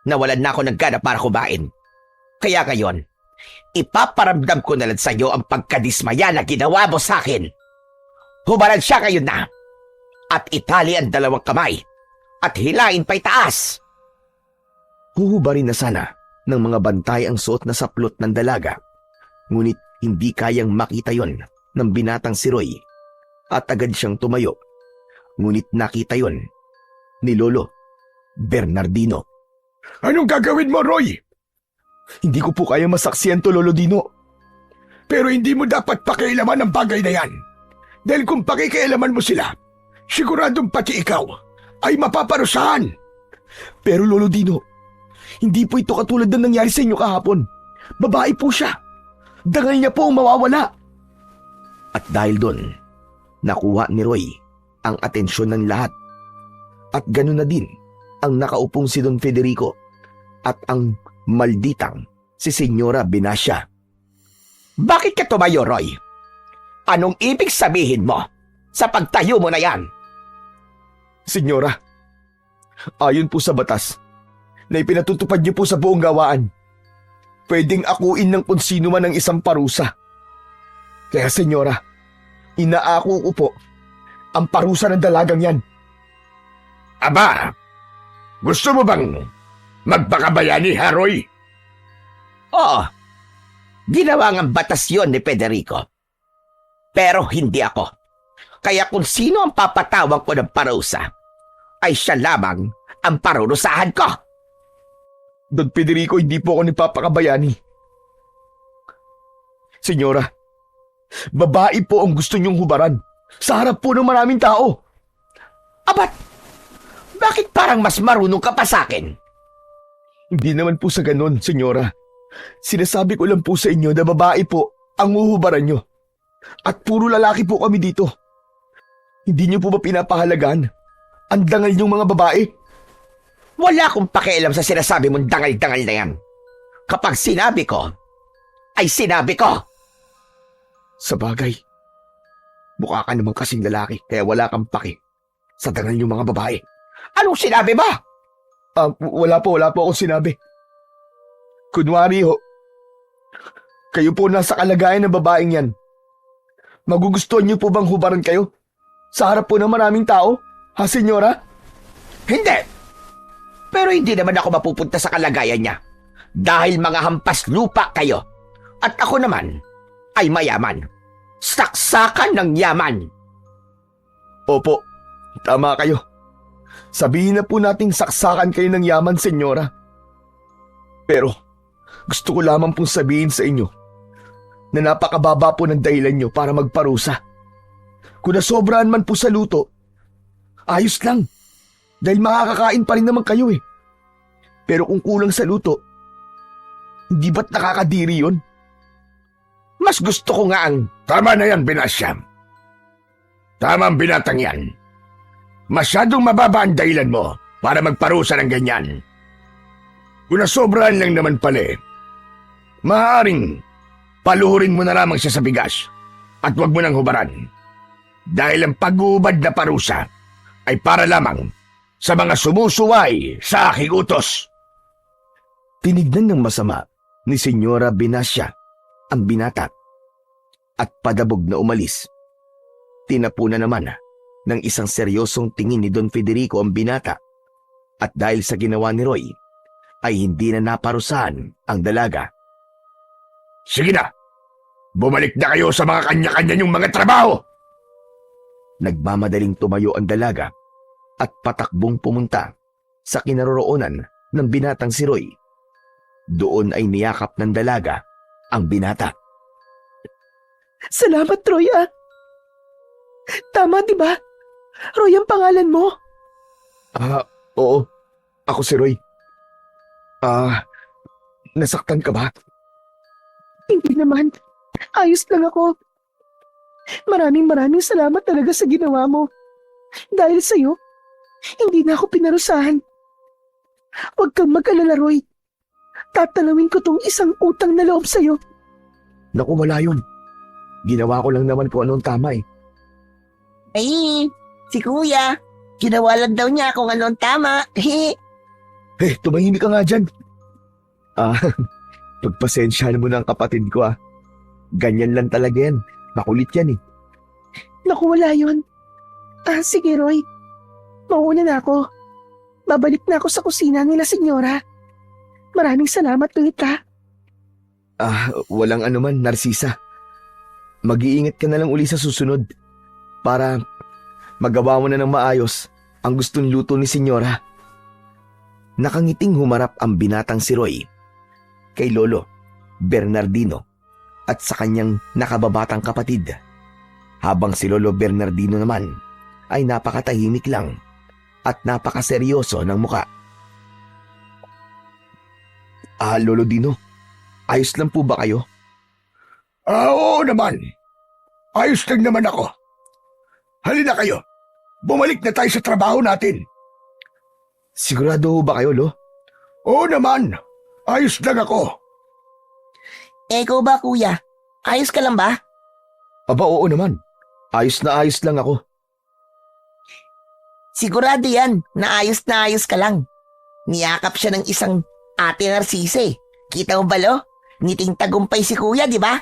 C: Nawalan na ako ng gana para kumain. Kaya ngayon, ipaparamdam ko na lang sa iyo ang pagkadismaya na ginawa mo sa akin. Hubaran siya ngayon na at itali ang 2 kamay at hilain pa itaas.
A: Huhubarin na sana ng mga bantay ang suot na saplot ng dalaga, ngunit hindi kayang makita yon ng binatang si Roy at agad siyang tumayo. Ngunit nakita yon ni Lolo Bernardino.
C: Anong gagawin mo, Roy?
A: Hindi ko po kaya masaksiyan to, Lolo Dino.
C: Pero hindi mo dapat pakialaman ang bagay na yan. Dahil kung pakikialaman mo sila, siguradong pati ikaw ay mapaparusahan.
A: Pero Lolo Dino, hindi po ito katulad ng nangyari sa inyo kahapon. Babae po siya. Dangal niya po ang mawawala. At dahil doon, nakuha ni Roy ang atensyon ng lahat. At ganoon na din ang nakaupong si Don Federico at ang malditang si Senyora Binacia.
C: Bakit ka tumayo, Roy? Anong ibig sabihin mo sa pagtayo mo na yan?
A: Senyora, ayon po sa batas na ipinatutupad niyo po sa buong gawaan, pwedeng akuin ng kung sino man ang isang parusa. Kaya senyora, inaako ko po ang parusa ng dalagang yan.
C: Aba, gusto mo bang magpakabayani, ha, Roy? Oo, ginawa ng batas yon ni Federico. Pero hindi ako. Kaya kung sino ang papatawag ko ng parusa, ay siya lamang ang parurusahan ko.
A: Don Federico, hindi po ako nagpapakabayani. Senyora, babae po ang gusto niyong hubaran sa harap po ng maraming tao.
C: Abat, bakit parang mas marunong ka pa sa akin?
A: Hindi naman po sa ganon, senyora. Sinasabi ko lang po sa inyo na babae po ang uhubaran nyo. At puro lalaki po kami dito. Hindi niyo po ba pinapahalagaan ang dangal niyong mga babae?
C: Wala akong pakialam sa sinasabi mong dangal-dangal na yan. Kapag sinabi ko, ay sinabi ko.
A: Sa bagay, mukha ka naman kasing lalaki kaya wala kang paki sa dangal niyong mga babae.
C: Anong sinabi mo?
A: Wala po akong sinabi. Kunwari ho, kayo po nasa kalagayan ng babaeng yan. Magugustuhan niyo po bang hubaran kayo sa harap po ng maraming tao, ha, senyora?
C: Hindi. Pero hindi naman ako mapupunta sa kalagayan niya. Dahil mga hampas lupa kayo. At ako naman ay mayaman. Saksakan ng yaman.
A: Opo, tama kayo. Sabihin na po nating saksakan kayo ng yaman, senyora. Pero gusto ko lamang pong sabihin sa inyo na napakababa po ng dahilan nyo para magparusa. Kung nasobrahan man po sa luto, ayos lang. Dahil makakakain pa rin naman kayo eh. Pero kung kulang sa luto, hindi ba't nakakadiri yun? Mas gusto ko nga ang...
C: Tama na yan, Binasya. Tama ang binatang yan. Masyadong mababa ang dahilan mo para magparusa ng ganyan. Kung nasobrahan lang naman pala maaaring paluhurin mo na lamang siya sa bigas at huwag mo nang hubaran. Dahil ang pag-uubad na parusa ay para lamang sa mga sumusuway sa aking utos.
A: Tinignan ng masama ni Senyora Binasya ang binata at padabog na umalis. Tinapunan naman ng isang seryosong tingin ni Don Federico ang binata at dahil sa ginawa ni Roy ay hindi na naparusahan ang dalaga.
C: Sige na, bumalik na kayo sa mga kanya-kanya niyong mga trabaho.
A: Nagmamadaling tumayo ang dalaga at patakbong pumunta sa kinaroroonan ng binatang si Roy. Doon ay niyakap ng dalaga ang binata.
B: Salamat, Roy, ah. Tama, di ba? Roy ang pangalan mo.
A: Oo. Ako si Roy. Nasaktan ka ba?
B: Hindi naman. Ayos lang ako. Maraming salamat talaga sa ginawa mo. Dahil sa'yo, hindi na ako pinarusahan. Huwag kang mag-alala, Roy. Tatalawin ko tong isang utang na loob sa'yo.
A: Naku, wala yun. Ginawa ko lang naman kung anong tama eh.
B: Ay, si Kuya. Ginawa lang daw niya kung anong tama.
A: Tumahimik ka nga dyan. Pagpasensyahan mo na ang kapatid ko ah. Ganyan lang talaga yan. Makulit yan eh.
B: Naku, wala yun. Sige, Roy. Mauna na ako. Babalik na ako sa kusina nila, Senyora. Maraming salamat ulit, ha.
A: Walang anuman, Narcisa. Mag-iingat ka na lang uli sa susunod para magawa mo na ng maayos ang gustong luto ni Senyora. Nakangiting humarap ang binatang si Roy kay Lolo Bernardino at sa kanyang nakababatang kapatid, habang si Lolo Bernardino naman ay napakatahimik lang at napakaseryoso ng muka. Lolo Dino, ayos lang po ba kayo?
C: Oo naman. Ayos lang naman ako. Halina kayo. Bumalik na tayo sa trabaho natin.
A: Sigurado ho ba kayo, Lo?
C: Oo naman. Ayos lang ako.
B: Ikaw ba, Kuya? Ayos ka lang ba?
A: Aba, oo naman. Ayos na ayos lang ako.
B: Sigurado yan na ayos ka lang. Niyakap siya ng isang Ate Narcisa eh. Kita mo ba, Lo? Ngiting tagumpay si Kuya, di ba?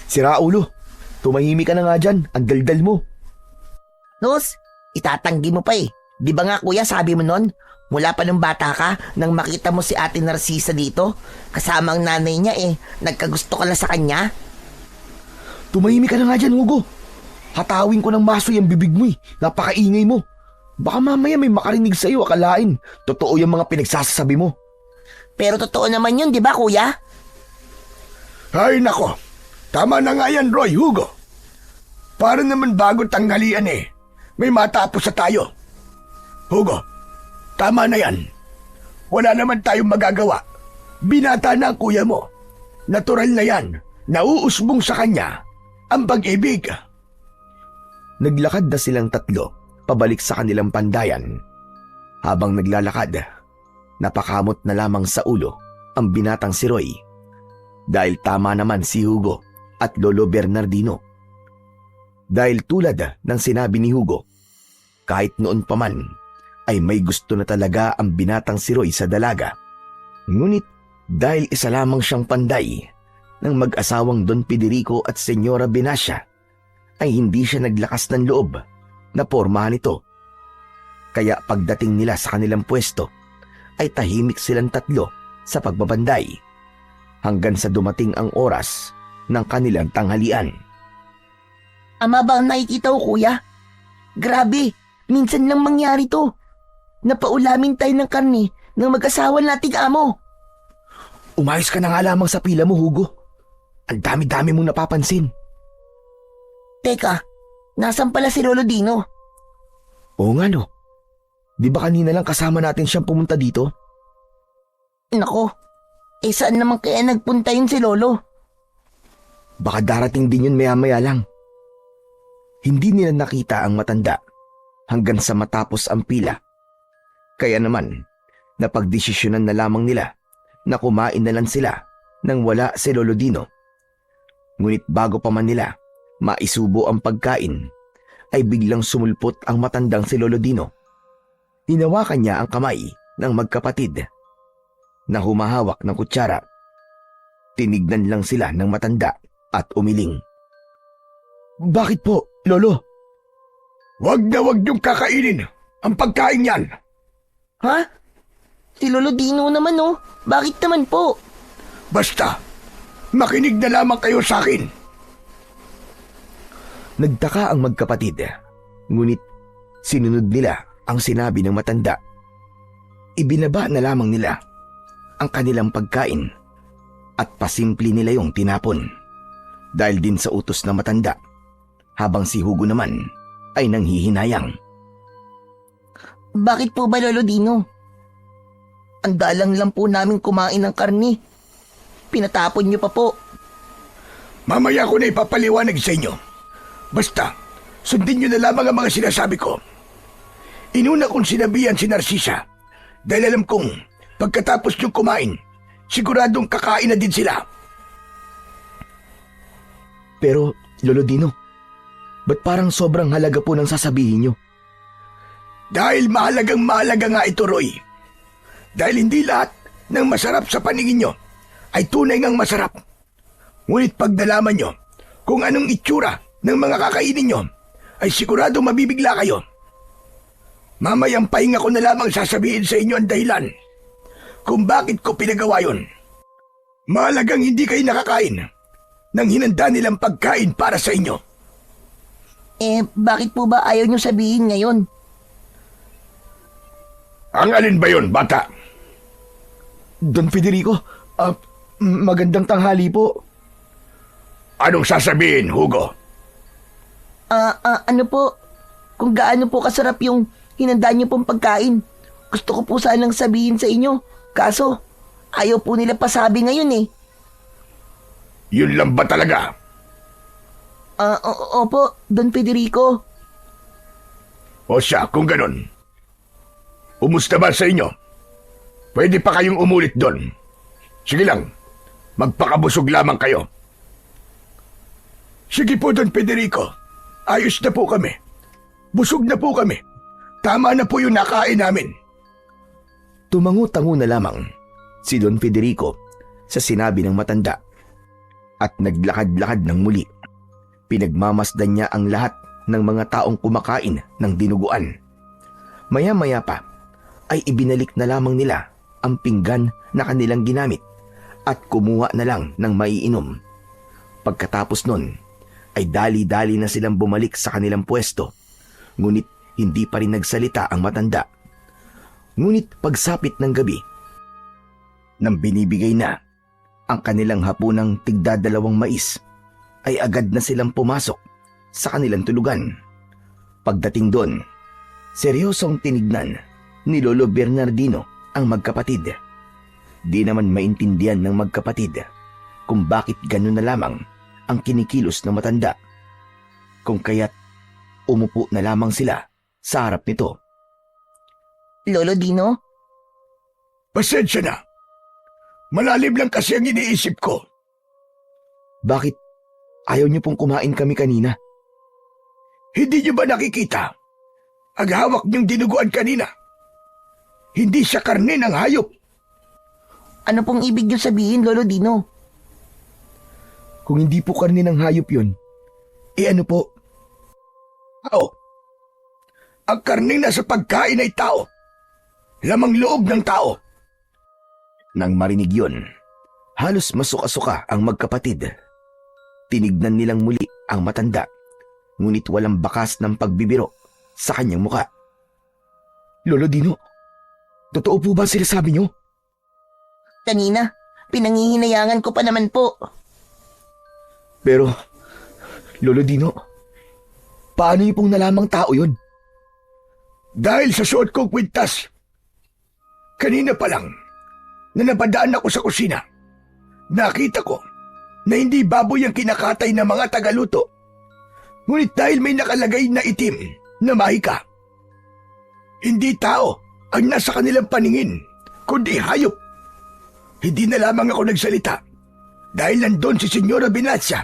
A: Sira ulo. Tumahimik ka na nga dyan. Ang daldal mo.
B: Nos, itatanggi mo pa eh. Di ba nga, Kuya, sabi mo nun, mula pa nung bata ka, nang makita mo si Ate Narcisa dito, kasama ang nanay niya eh, nagkagusto ka na sa kanya?
A: Tumahimik ka na nga dyan, Hugo. Hatawin ko ng maso yung bibig mo eh. Napakaingay mo. Baka mamaya may makarinig sa'yo, akalain. Totoo yung mga pinagsasabi mo.
B: Pero totoo naman yun, di ba, Kuya?
C: Ay nako. Tama na nga yan, Roy, Hugo. Para naman bago tanghalian eh. May matapos sa tayo. Hugo, tama na yan. Wala naman tayong magagawa. Binata na ang kuya mo. Natural na yan. Nauusbong sa kanya ang pag-ibig.
A: Naglakad na silang tatlo pabalik sa kanilang pandayan. Habang naglalakad, napakamot na lamang sa ulo ang binatang si Roy. Dahil tama naman si Hugo at Lolo Bernardino. Dahil tulad ng sinabi ni Hugo, kahit noon pa man ay may gusto na talaga ang binatang si Roy sa dalaga. Ngunit dahil isa lamang siyang panday ng mag-asawang Don Federico at Senyora Binasya, ay hindi siya naglakas ng loob na pormahan ito. Kaya pagdating nila sa kanilang pwesto, ay tahimik silang tatlo sa pagbabanday hanggang sa dumating ang oras ng kanilang tanghalian.
B: Ama ba ang nakikita ko, Kuya? Grabe, minsan lang mangyari to. Napaulamin tayo ng karne ng mag-asawa nating amo.
A: Umayos ka na nga lamang sa pila mo, Hugo. Ang dami-dami mong napapansin.
B: Teka, nasan pala si Lolo Dino?
A: Oo nga no. Di ba kanina lang kasama natin siyang pumunta dito?
B: Nako, saan naman kaya nagpunta yun si Lolo?
A: Baka darating din yun maya-maya lang. Hindi nila nakita ang matanda hanggang sa matapos ang pila. Kaya naman, napagdesisyonan na lamang nila na kumain na lang sila nang wala si Lolo Dino. Ngunit bago pa man nila maisubo ang pagkain, ay biglang sumulpot ang matandang si Lolo Dino. Hinawakan niya ang kamay ng magkapatid na humahawak ng kutsara. Tinignan lang sila ng matanda at umiling. Bakit po, Lolo?
C: Wag na wag niyong kakainin ang pagkain niyan.
B: Ha? Si Lolo Dino naman oh. Bakit naman po?
C: Basta, makinig na lamang kayo sa akin.
A: Nagtaka ang magkapatid, ngunit sinunod nila ang sinabi ng matanda. Ibinaba na lamang nila ang kanilang pagkain at pasimple nila yung tinapon dahil din sa utos ng matanda, habang si Hugo naman ay nanghihinayang.
B: Bakit po ba, Lolo Dino? Ang dalang lang po namin kumain ng karni. Pinatapon niyo pa po.
C: Mamaya ko na ipapaliwanag sa inyo. Basta, sundin niyo na lamang ang mga sinasabi ko. Inuna kong sinabihan si Narcisa dahil alam kong pagkatapos niyong kumain, siguradong kakain na din sila.
A: Pero, Lolo Dino, ba't parang sobrang halaga po ng sasabihin niyo?
C: Dahil mahalagang mahalaga nga ito, Roy. Dahil hindi lahat ng masarap sa paningin nyo ay tunay ngang masarap. Ngunit pag nalaman nyo kung anong itsura ng mga kakainin nyo, ay sigurado mabibigla kayo. Mamayang pahinga ko na lamang sasabihin sa inyo ang dahilan kung bakit ko pinagawa yun. Mahalagang hindi kayo nakakain ng hinanda nilang pagkain para sa inyo.
B: Bakit po ba ayaw niyo sabihin ngayon?
C: Ang alin ba yun, bata?
A: Don Federico, magandang tanghali po.
C: Anong sasabihin, Hugo?
B: Ano po? Kung gaano po kasarap yung hinanda niyo pong pagkain. Gusto ko po sanang sabihin sa inyo. Kaso, ayaw po nila pasabi ngayon eh.
C: Yun lang ba talaga?
B: Opo, Don Federico.
C: O siya, kung ganun. Umusta ba sa inyo? Pwede pa kayong umulit doon. Sige lang, magpakabusog lamang kayo. Sige po, Don Federico. Ayos na po kami. Busog na po kami. Tama na po yung nakain namin.
A: Tumango-tango na lamang si Don Federico sa sinabi ng matanda at naglakad-lakad ng muli. Pinagmamasdan niya ang lahat ng mga taong kumakain ng dinuguan. Maya-maya pa ay ibinalik na lamang nila ang pinggan na kanilang ginamit at kumuha na lang ng maiinom. Pagkatapos nun ay dali-dali na silang bumalik sa kanilang pwesto, ngunit hindi pa rin nagsalita ang matanda. Ngunit pagsapit ng gabi, nang binibigay na ang kanilang hapunang tigdadalawang mais, ay agad na silang pumasok sa kanilang tulugan. Pagdating doon, seryosong tinignan ni Lolo Bernardino ang magkapatid. Di naman maintindihan ng magkapatid kung bakit gano'n na lamang ang kinikilos ng matanda. Kung kaya't umupo na lamang sila sa harap nito.
B: Lolo Dino?
C: Pasensya na. Malalim lang kasi ang iniisip ko.
A: Bakit ayaw niyo pong kumain kami kanina?
C: Hindi niyo ba nakikita? Ang hawak niyong dinuguan kanina. Hindi siya karne ng hayop.
B: Ano pong ibig niyo sabihin, Lolo Dino?
A: Kung hindi po karne ng hayop yun, ano po?
C: Tao. Ang karneng nasa pagkain ay tao. Lamang loob ng tao.
A: Nang marinig yun, halos masuka-suka ang magkapatid. Tinignan nilang muli ang matanda, ngunit walang bakas ng pagbibiro sa kanyang muka. Lolo Dino, totoo po ba sinasabi niyo?
B: Kanina, pinangihinayangan ko pa naman po.
A: Pero, Lolo Dino, paano niyo pong nalamang tao yun?
C: Dahil sa suot kong kwintas. Kanina pa lang, na napadaan ako sa kusina, nakita ko na hindi baboy ang kinakatay ng mga tagaluto. Ngunit dahil may nakalagay na itim na mahika, hindi tao ang nasa kanilang paningin, kundi hayop. Hindi na lamang ako nagsalita dahil nandun si Senyora Binacia.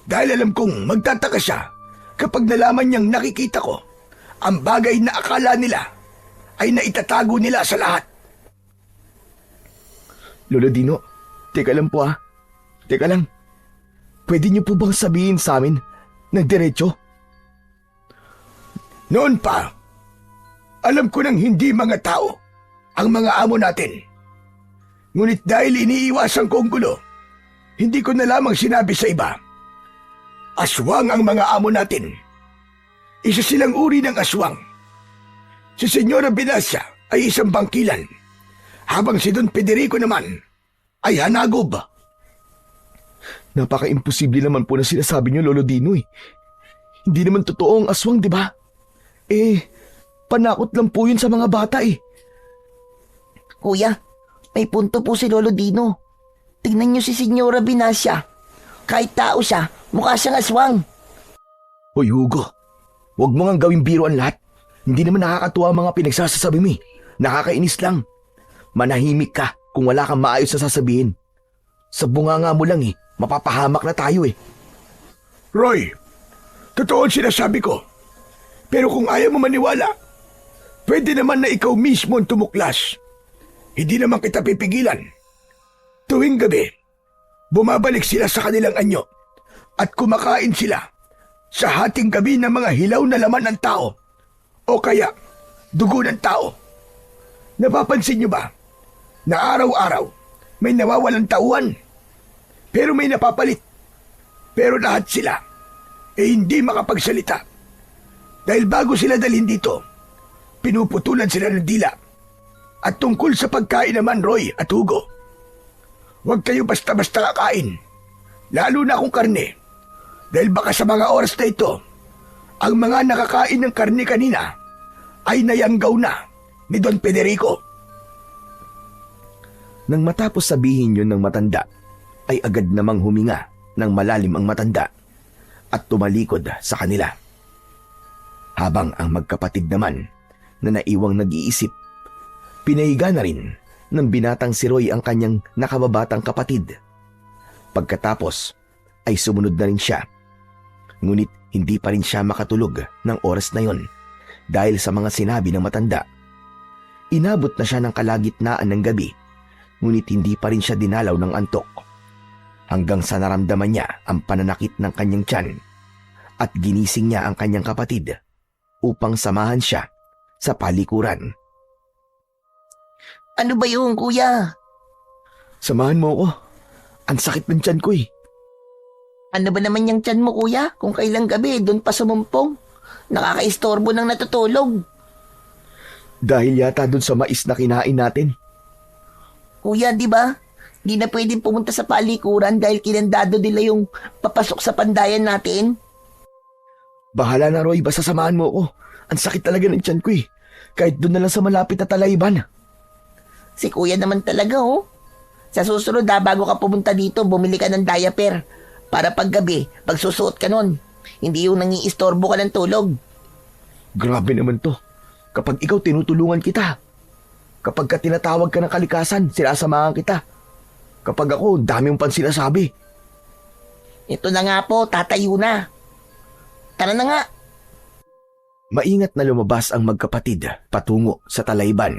C: Dahil alam kong magtataka siya kapag nalaman niyang nakikita ko ang bagay na akala nila ay naitatago nila sa lahat.
A: Lolo Dino, teka lang po ah. Teka lang. Pwede niyo po bang sabihin sa amin ng diretso?
C: Noon pa, alam ko nang hindi mga tao ang mga amo natin. Ngunit dahil iniiwasan ko ang gulo, hindi ko na lamang sinabi sa iba. Aswang ang mga amo natin. Isa silang uri ng aswang. Si Senyora Binacia ay isang bangkilan, habang si Don Federico naman ay hanagob.
A: Napaka-imposible naman po na sinasabi niyo, Lolo Dino eh. Hindi naman totoo ang aswang, di ba? Panakot lang po yun sa mga bata eh.
B: Kuya, may punto po si Lolo Dino. Tingnan niyo si Senyora Binacia. Kahit tao siya, mukha siyang aswang.
A: Hoy Hugo, huwag mo ngang gawing biro ang lahat. Hindi naman nakakatuwa ang mga pinagsasasabi mo eh. Nakakainis lang. Manahimik ka kung wala kang maayos na sasabihin. Sa bunganga mo lang eh, mapapahamak na tayo eh.
C: Roy, totoo ang sinasabi ko. Pero kung ayaw mo maniwala, pwede naman na ikaw mismo ang tumuklas. Hindi naman kita pipigilan. Tuwing gabi, bumabalik sila sa kanilang anyo at kumakain sila sa hating gabi ng mga hilaw na laman ng tao o kaya dugo ng tao. Napapansin niyo ba na araw-araw may nawawalang tauhan pero may napapalit? Pero lahat sila hindi makapagsalita dahil bago sila dalhin dito, pinuputulan sila ng dila. At tungkol sa pagkain naman, Roy at Hugo, huwag kayo basta-basta kakain, lalo na kung karne, dahil baka sa mga oras na ito, ang mga nakakain ng karne kanina ay nayanggaw na ni Don Federico.
A: Nang matapos sabihin yun ng matanda, ay agad namang huminga ng malalim ang matanda at tumalikod sa kanila. Habang ang magkapatid naman na naiwang nag-iisip, pinahiga na rin ng binatang si Roy ang kanyang nakababatang kapatid. Pagkatapos ay sumunod na rin siya. Ngunit hindi pa rin siya makatulog ng oras na yon dahil sa mga sinabi ng matanda. Inabot na siya ng kalagitnaan ng gabi, ngunit hindi pa rin siya dinalaw ng antok. Hanggang sa naramdaman niya ang pananakit ng kanyang tiyan at ginising niya ang kanyang kapatid upang samahan siya sa palikuran.
B: Ano ba yun, kuya?
A: Samahan mo ako. Ang sakit ng tiyan ko eh.
B: Ano ba naman yung tiyan mo, kuya? Kung kailang gabi, doon pa sumumpong. Nakakaistorbo ng natutulog.
A: Dahil yata dun sa mais na kinain natin.
B: Kuya, di ba? Di na pwedeng pumunta sa palikuran dahil kinandado nila yung papasok sa pandayan natin.
A: Bahala na, Roy, basta samahan mo ako. Ang sakit talaga ng tiyan ko eh. Kahit doon na lang sa malapit na talayban.
B: Si kuya naman talaga, oh. Sa susunod bago ka pumunta dito, bumili ka ng diaper. Para paggabi, pagsusuot ka nun. Hindi yung nangiistorbo ka ng tulog.
A: Grabe naman to. Kapag ikaw tinutulungan kita. Kapag ka tinatawag ka ng kalikasan, sinasamahan kita. Kapag ako, dami mong pang sinasabi.
B: Ito na nga po, tatayo na. Tara na nga.
A: Maingat na lumabas ang magkapatid patungo sa talayban.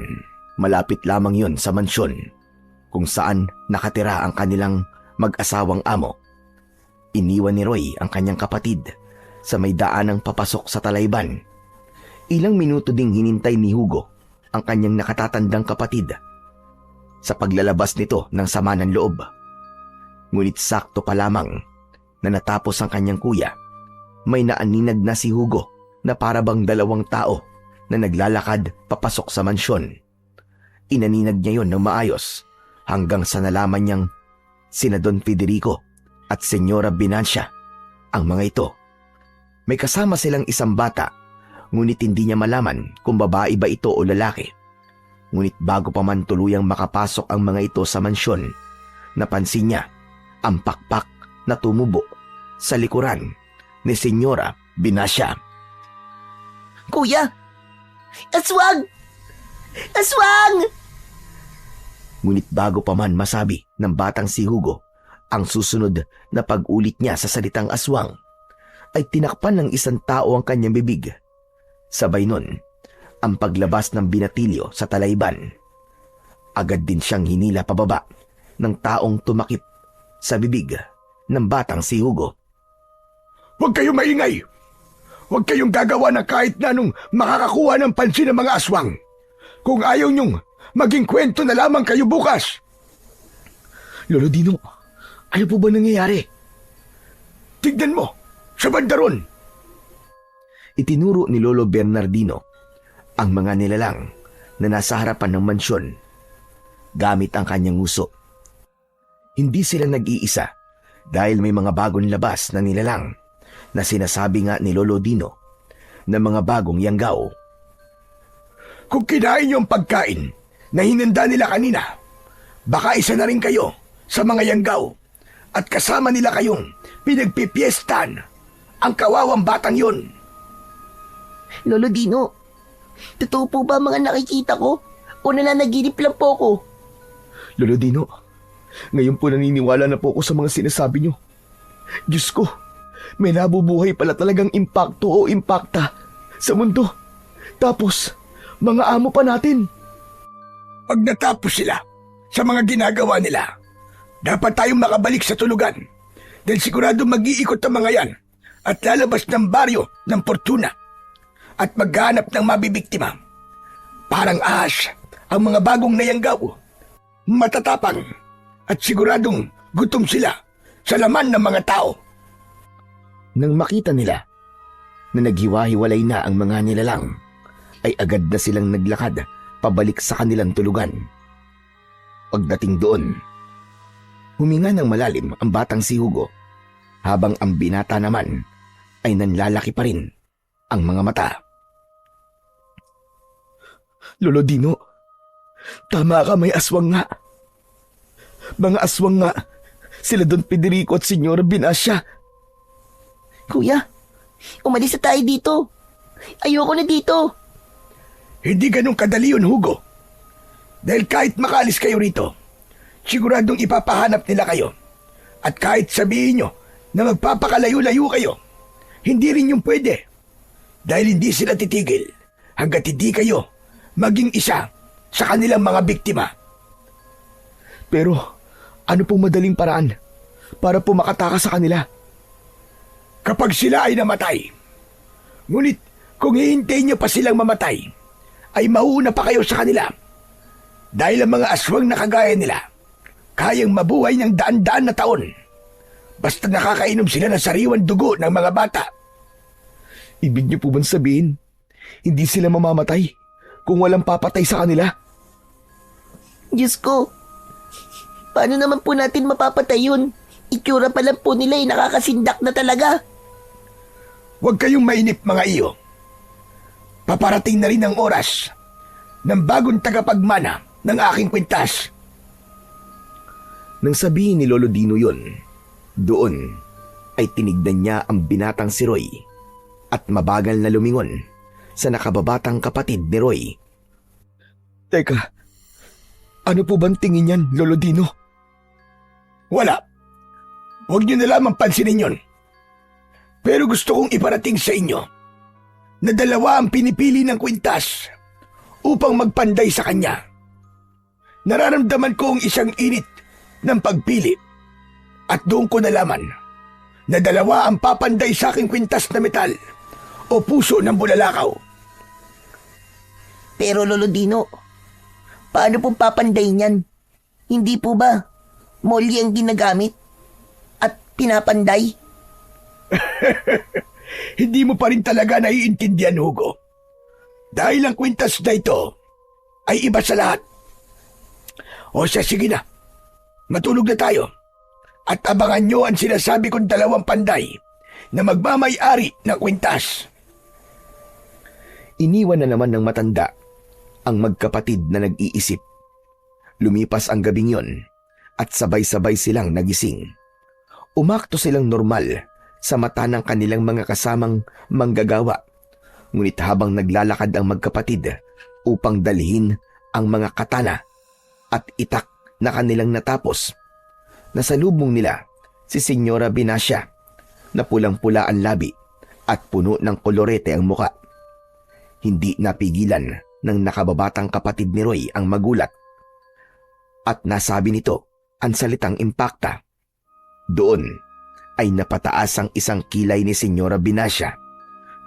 A: Malapit lamang yon sa mansyon kung saan nakatira ang kanilang mag-asawang amo. Iniwan ni Roy ang kanyang kapatid sa may daanang papasok sa talayban. Ilang minuto ding hinintay ni Hugo ang kanyang nakatatandang kapatid sa paglalabas nito ng sama ng loob. Ngunit sakto pa lamang na natapos ang kanyang kuya, may naaninag na si Hugo na parabang dalawang tao na naglalakad papasok sa mansyon. Inaninag niya yon ng maayos hanggang sa nalaman niyang sina Don Federico at Senyora Binacia ang mga ito. May kasama silang isang bata, ngunit hindi niya malaman kung babae ba ito o lalaki. Ngunit bago pa man tuluyang makapasok ang mga ito sa mansyon, napansin niya ang pakpak na tumubo sa likuran ni Senyora Binasya.
B: Kuya! Aswang! Aswang!
A: Ngunit bago pa man masabi ng batang si Hugo ang susunod na pag-ulit niya sa salitang aswang, ay tinakpan ng isang tao ang kanyang bibig. Sabay nun, ang paglabas ng binatilyo sa talayban. Agad din siyang hinila pababa ng taong tumakip sa bibig ng batang si Hugo.
C: Huwag kayong maingay! Huwag kayong gagawa ng kahit na anong makakakuha ng pansin ng mga aswang. Kung ayaw nyong maging kwento na lamang kayo bukas.
A: Lolo Dino, ano po ba nangyayari?
C: Tignan mo, sa banda ron.
A: Itinuro ni Lolo Bernardino ang mga nilalang na nasa harapan ng mansyon gamit ang kanyang uso. Hindi sila nag-iisa dahil may mga bagong labas na nilalang na sinasabi nga ni Lolo Dino na mga bagong yanggaw.
C: Kung kinain niyo ang pagkain na hinanda nila kanina, baka isa na rin kayo sa mga yanggaw at kasama nila kayong pinagpipiestan ang kawawang batang yun.
B: Lolo Dino, totoo po ba mga nakikita ko? O nananaginip lang po ko?
A: Lolo Dino, ngayon po naniniwala na po ako sa mga sinasabi niyo. Diyos ko, may nabubuhay pala talagang impakto o impakta sa mundo. Tapos, mga amo pa natin.
C: Pag natapos sila sa mga ginagawa nila, dapat tayong makabalik sa tulugan dahil sigurado mag-iikot ang mga yan at lalabas ng baryo ng Fortuna at maghanap ng mabibiktima. Parang ahas ang mga bagong nayanggaw, matatapang at siguradong gutom sila sa laman ng mga tao.
A: Nang makita nila na naghiwa-hiwalay na ang mga nilalang, ay agad na silang naglakad pabalik sa kanilang tulugan. Pagdating doon, huminga ng malalim ang batang si Hugo, habang ang binata naman ay nanlalaki pa rin ang mga mata. Lolo Dino, tama ka, may aswang nga. Mga aswang nga, sila Don Federico at Senyora Binasya.
B: Kuya, umalis na tayo dito. Ayoko na dito.
C: Hindi ganun kadali yun, Hugo. Dahil kahit makaalis kayo rito, siguradong ipapahanap nila kayo. At kahit sabihin nyo na magpapakalayo-layo kayo, hindi rin yung pwede. Dahil hindi sila titigil hanggat hindi kayo maging isa sa kanilang mga biktima.
A: Pero ano pong madaling paraan para po makatakas sa kanila?
C: Kapag sila ay namatay, ngunit kung hihintayin nyo pa silang mamatay, ay mauna pa kayo sa kanila. Dahil ang mga aswang na kagaya nila, kayang mabuhay ng daan-daan na taon. Basta nakakainom sila ng sariwan dugo ng mga bata.
A: Ibig niyo po bang sabihin, hindi sila mamamatay kung walang papatay sa kanila?
B: Diyos ko, paano naman po natin mapapatay yun? Itsura pa lang po nila nakakasindak na talaga.
C: Huwag kayong mainip mga iyo. Paparating na rin ang oras ng bagong tagapagmana ng aking kwintas.
A: Nang sabihin ni Lolo Dino yun, doon ay tinignan niya ang binatang si Roy at mabagal na lumingon sa nakababatang kapatid ni Roy. Teka, ano po bang tingin niyan, Lolo Dino?
C: Wala. Huwag niyo na lamang pansinin yun. Pero gusto kong iparating sa inyo na dalawa ang pinipili ng kwintas upang magpanday sa kanya. Nararamdaman ko ang isang init ng pagpili at doon ko nalaman na dalawa ang papanday sa aking kwintas na metal o puso ng bulalakaw.
B: Pero Lolo Dino, paano pong papanday niyan? Hindi po ba molly ang ginagamit at pinapanday?
C: Hindi mo pa rin talaga naiintindihan, Hugo. Dahil ang kwintas na ito ay iba sa lahat. O siya, sige na. Matulog na tayo. At abangan nyo ang sinasabi kong dalawang panday na magmamay-ari ng kwintas.
A: Iniwan na naman ng matanda ang magkapatid na nag-iisip. Lumipas ang gabing yon at sabay-sabay silang nagising. Umakto silang normal sa mata ng kanilang mga kasamang manggagawa. Ngunit habang naglalakad ang magkapatid upang dalhin ang mga katana at itak na kanilang natapos, nasalubong nila si Senyora Binacia na pulang-pula ang labi at puno ng kolorete ang muka. Hindi napigilan ng nakababatang kapatid ni Roy ang magulat at nasabi nito ang salitang impakta. Doon ay napataas ang isang kilay ni Senyora Binacia.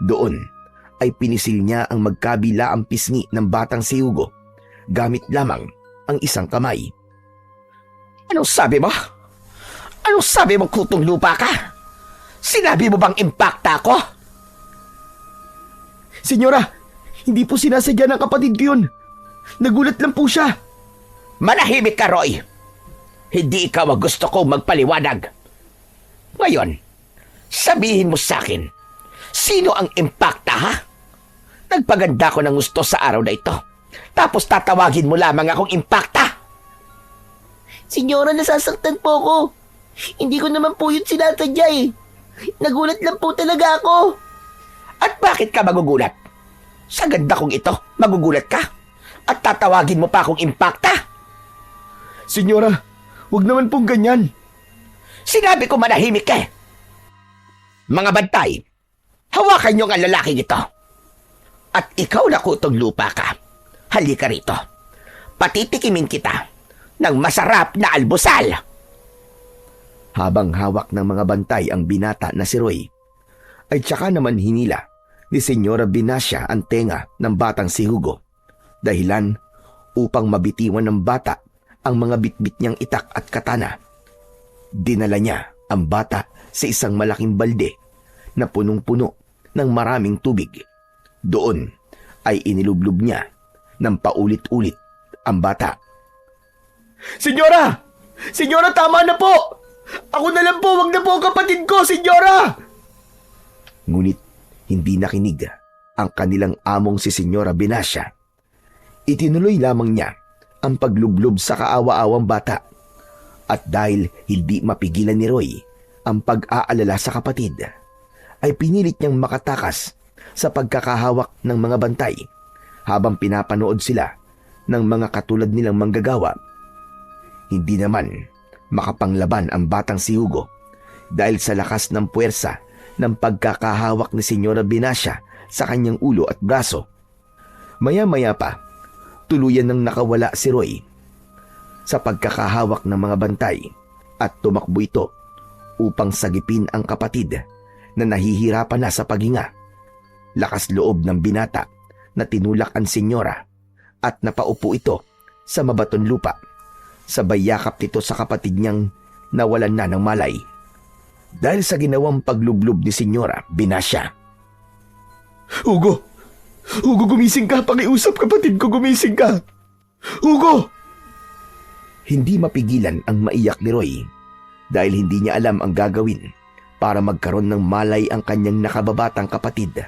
A: Doon ay pinisil niya ang magkabila ang pisngi ng batang si Hugo gamit lamang ang isang kamay.
C: Anong sabi mo? Anong sabi mo, kutong lupa ka? Sinabi mo bang impakta ko?
A: Senyora, hindi po sinasadya ng kapatid ko yun. Nagulat lang po siya.
C: Manahimik ka, Roy. Hindi ikaw ang gusto kong magpaliwanag. Ngayon, sabihin mo sa akin, sino ang impakta, ha? Nagpaganda ko ng gusto sa araw na ito. Tapos tatawagin mo lamang akong impakta.
B: Senyora, nasasaktan po ako. Hindi ko naman po yun sinatadya eh. Nagulat lang po talaga ako.
C: At bakit ka magugulat? Sa ganda kong ito, magugulat ka? At tatawagin mo pa akong impakta?
A: Senyora, huwag naman pong ganyan.
C: Sinabi ko manahimik ka. Mga bantay, hawakan niyo ang lalaking ito. At ikaw na kutong lupa ka. Halika rito. Patitikimin kita ng masarap na almusal.
A: Habang hawak ng mga bantay ang binata na si Roy, ay tsaka naman hinila ni Senyora Binacia ang tenga ng batang si Hugo. Dahilan upang mabitiwan ng bata ang mga bitbit niyang itak at katana. Dinala niya ang bata sa isang malaking balde na punong-puno ng maraming tubig. Doon ay inilublob niya ng paulit-ulit ang bata. Senyora! Senyora, tama na po! Ako na lang po, wag na po ang kapatid ko, Senyora! Ngunit hindi nakinig ang kanilang among si Senyora Binacia. Itinuloy lamang niya ang paglublob sa kaawa-awang bata. At dahil hindi mapigilan ni Roy ang pag-aalala sa kapatid, ay pinilit niyang makatakas sa pagkakahawak ng mga bantay habang pinapanood sila ng mga katulad nilang manggagawa. Hindi naman makapanglaban ang batang si Hugo dahil sa lakas ng puwersa ng pagkakahawak ni Senyora Binacia sa kanyang ulo at braso. Maya-maya pa, tuluyan nang nakawala si Roy sa pagkakahawak ng mga bantay at tumakbo ito upang sagipin ang kapatid na nahihirapan na sa paghinga. Lakas loob ng binata na tinulak ang senyora at napaupo ito sa mabaton lupa. Sabay yakap nito sa kapatid niyang nawalan na ng malay. Dahil sa ginawang paglublob ni Senyora Binacia. Hugo! Hugo, gumising ka! Pakiusap, kapatid ko, gumising ka! Hugo! Hindi mapigilan ang maiyak ni Roy dahil hindi niya alam ang gagawin para magkaroon ng malay ang kanyang nakababatang kapatid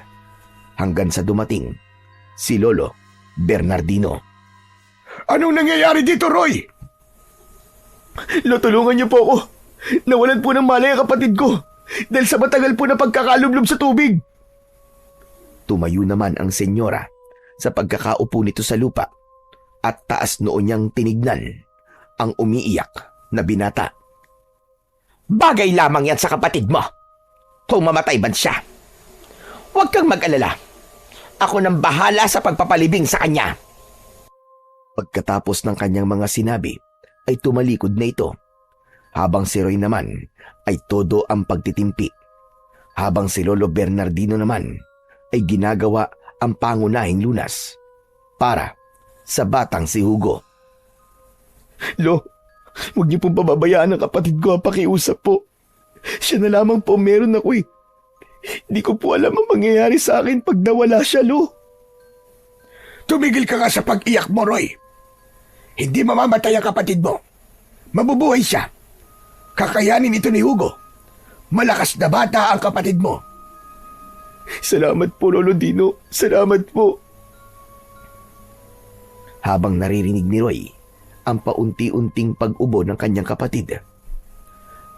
A: hanggang sa dumating si Lolo Bernardino. Anong nangyayari dito, Roy? Lo, tulungan niyo po ako. Nawalan po ng malay ang kapatid ko dahil sa matagal po na pagkakalublob sa tubig. Tumayo naman ang senyora sa pagkakaupo nito sa lupa at taas noo niyang tinignan ang umiiyak na binata.
C: Bagay lamang yan sa kapatid mo. Kung mamatay man siya, huwag kang mag-alala. Ako nang bahala sa pagpapalibing sa kanya.
A: Pagkatapos ng kanyang mga sinabi, ay tumalikod na ito. Habang si Roy naman ay todo ang pagtitimpi. Habang si Lolo Bernardino naman ay ginagawa ang pangunahing lunas para sa batang si Hugo. Lo, huwag niyo pong pababayaan ang kapatid ko, pakiusap po. Siya na lamang po meron ako eh. Hindi ko po alam ang mangyayari sa akin pag nawala siya, Lo.
C: Tumigil ka nga sa pag-iyak mo, Roy. Hindi mamamatay ang kapatid mo. Mabubuhay siya. Kakayanin ito ni Hugo. Malakas na bata ang kapatid mo.
A: Salamat po, Lolo Dino. Salamat po. habang naririnig ni Roy ang paunti-unting pag-ubo ng kanyang kapatid.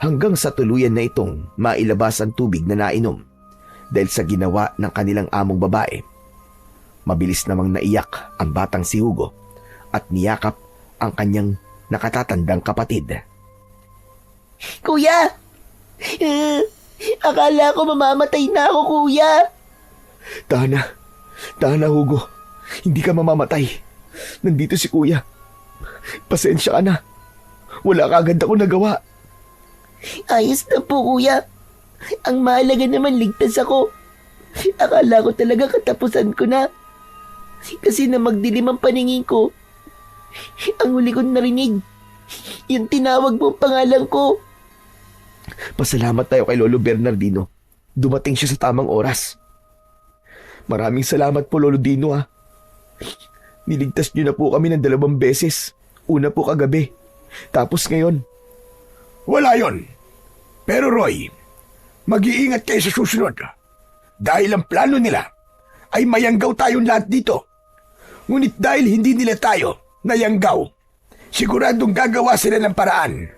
A: Hanggang sa tuluyan na itong mailabas ang tubig na nainom dahil sa ginawa ng kanilang among babae. Mabilis namang naiyak ang batang si Hugo at niyakap ang kanyang nakatatandang kapatid.
B: Kuya! Akala ko mamamatay na ako, kuya.
A: Tahan na Hugo, hindi ka mamamatay. Nandito si kuya. Pasensya ka na. Wala ka agad ako nagawa.
B: Ayos na po, kuya. Ang mahalaga naman ligtas ako. Akala ko talaga katapusan ko na. Kasi na magdilim ang paningin ko, ang huli kong narinig, yung tinawag mong pangalan ko.
A: Pasalamat tayo kay Lolo Bernardino. Dumating siya sa tamang oras. Maraming salamat po, Lolo Dino, ha. Niligtas niyo na po kami ng 2 beses. Una po kagabi. Tapos ngayon.
C: Wala yon. Pero Roy, mag-iingat kayo sa susunod. Dahil ang plano nila ay mayanggaw tayong lahat dito. Ngunit dahil hindi nila tayo nayanggaw, siguradong gagawa sila ng paraan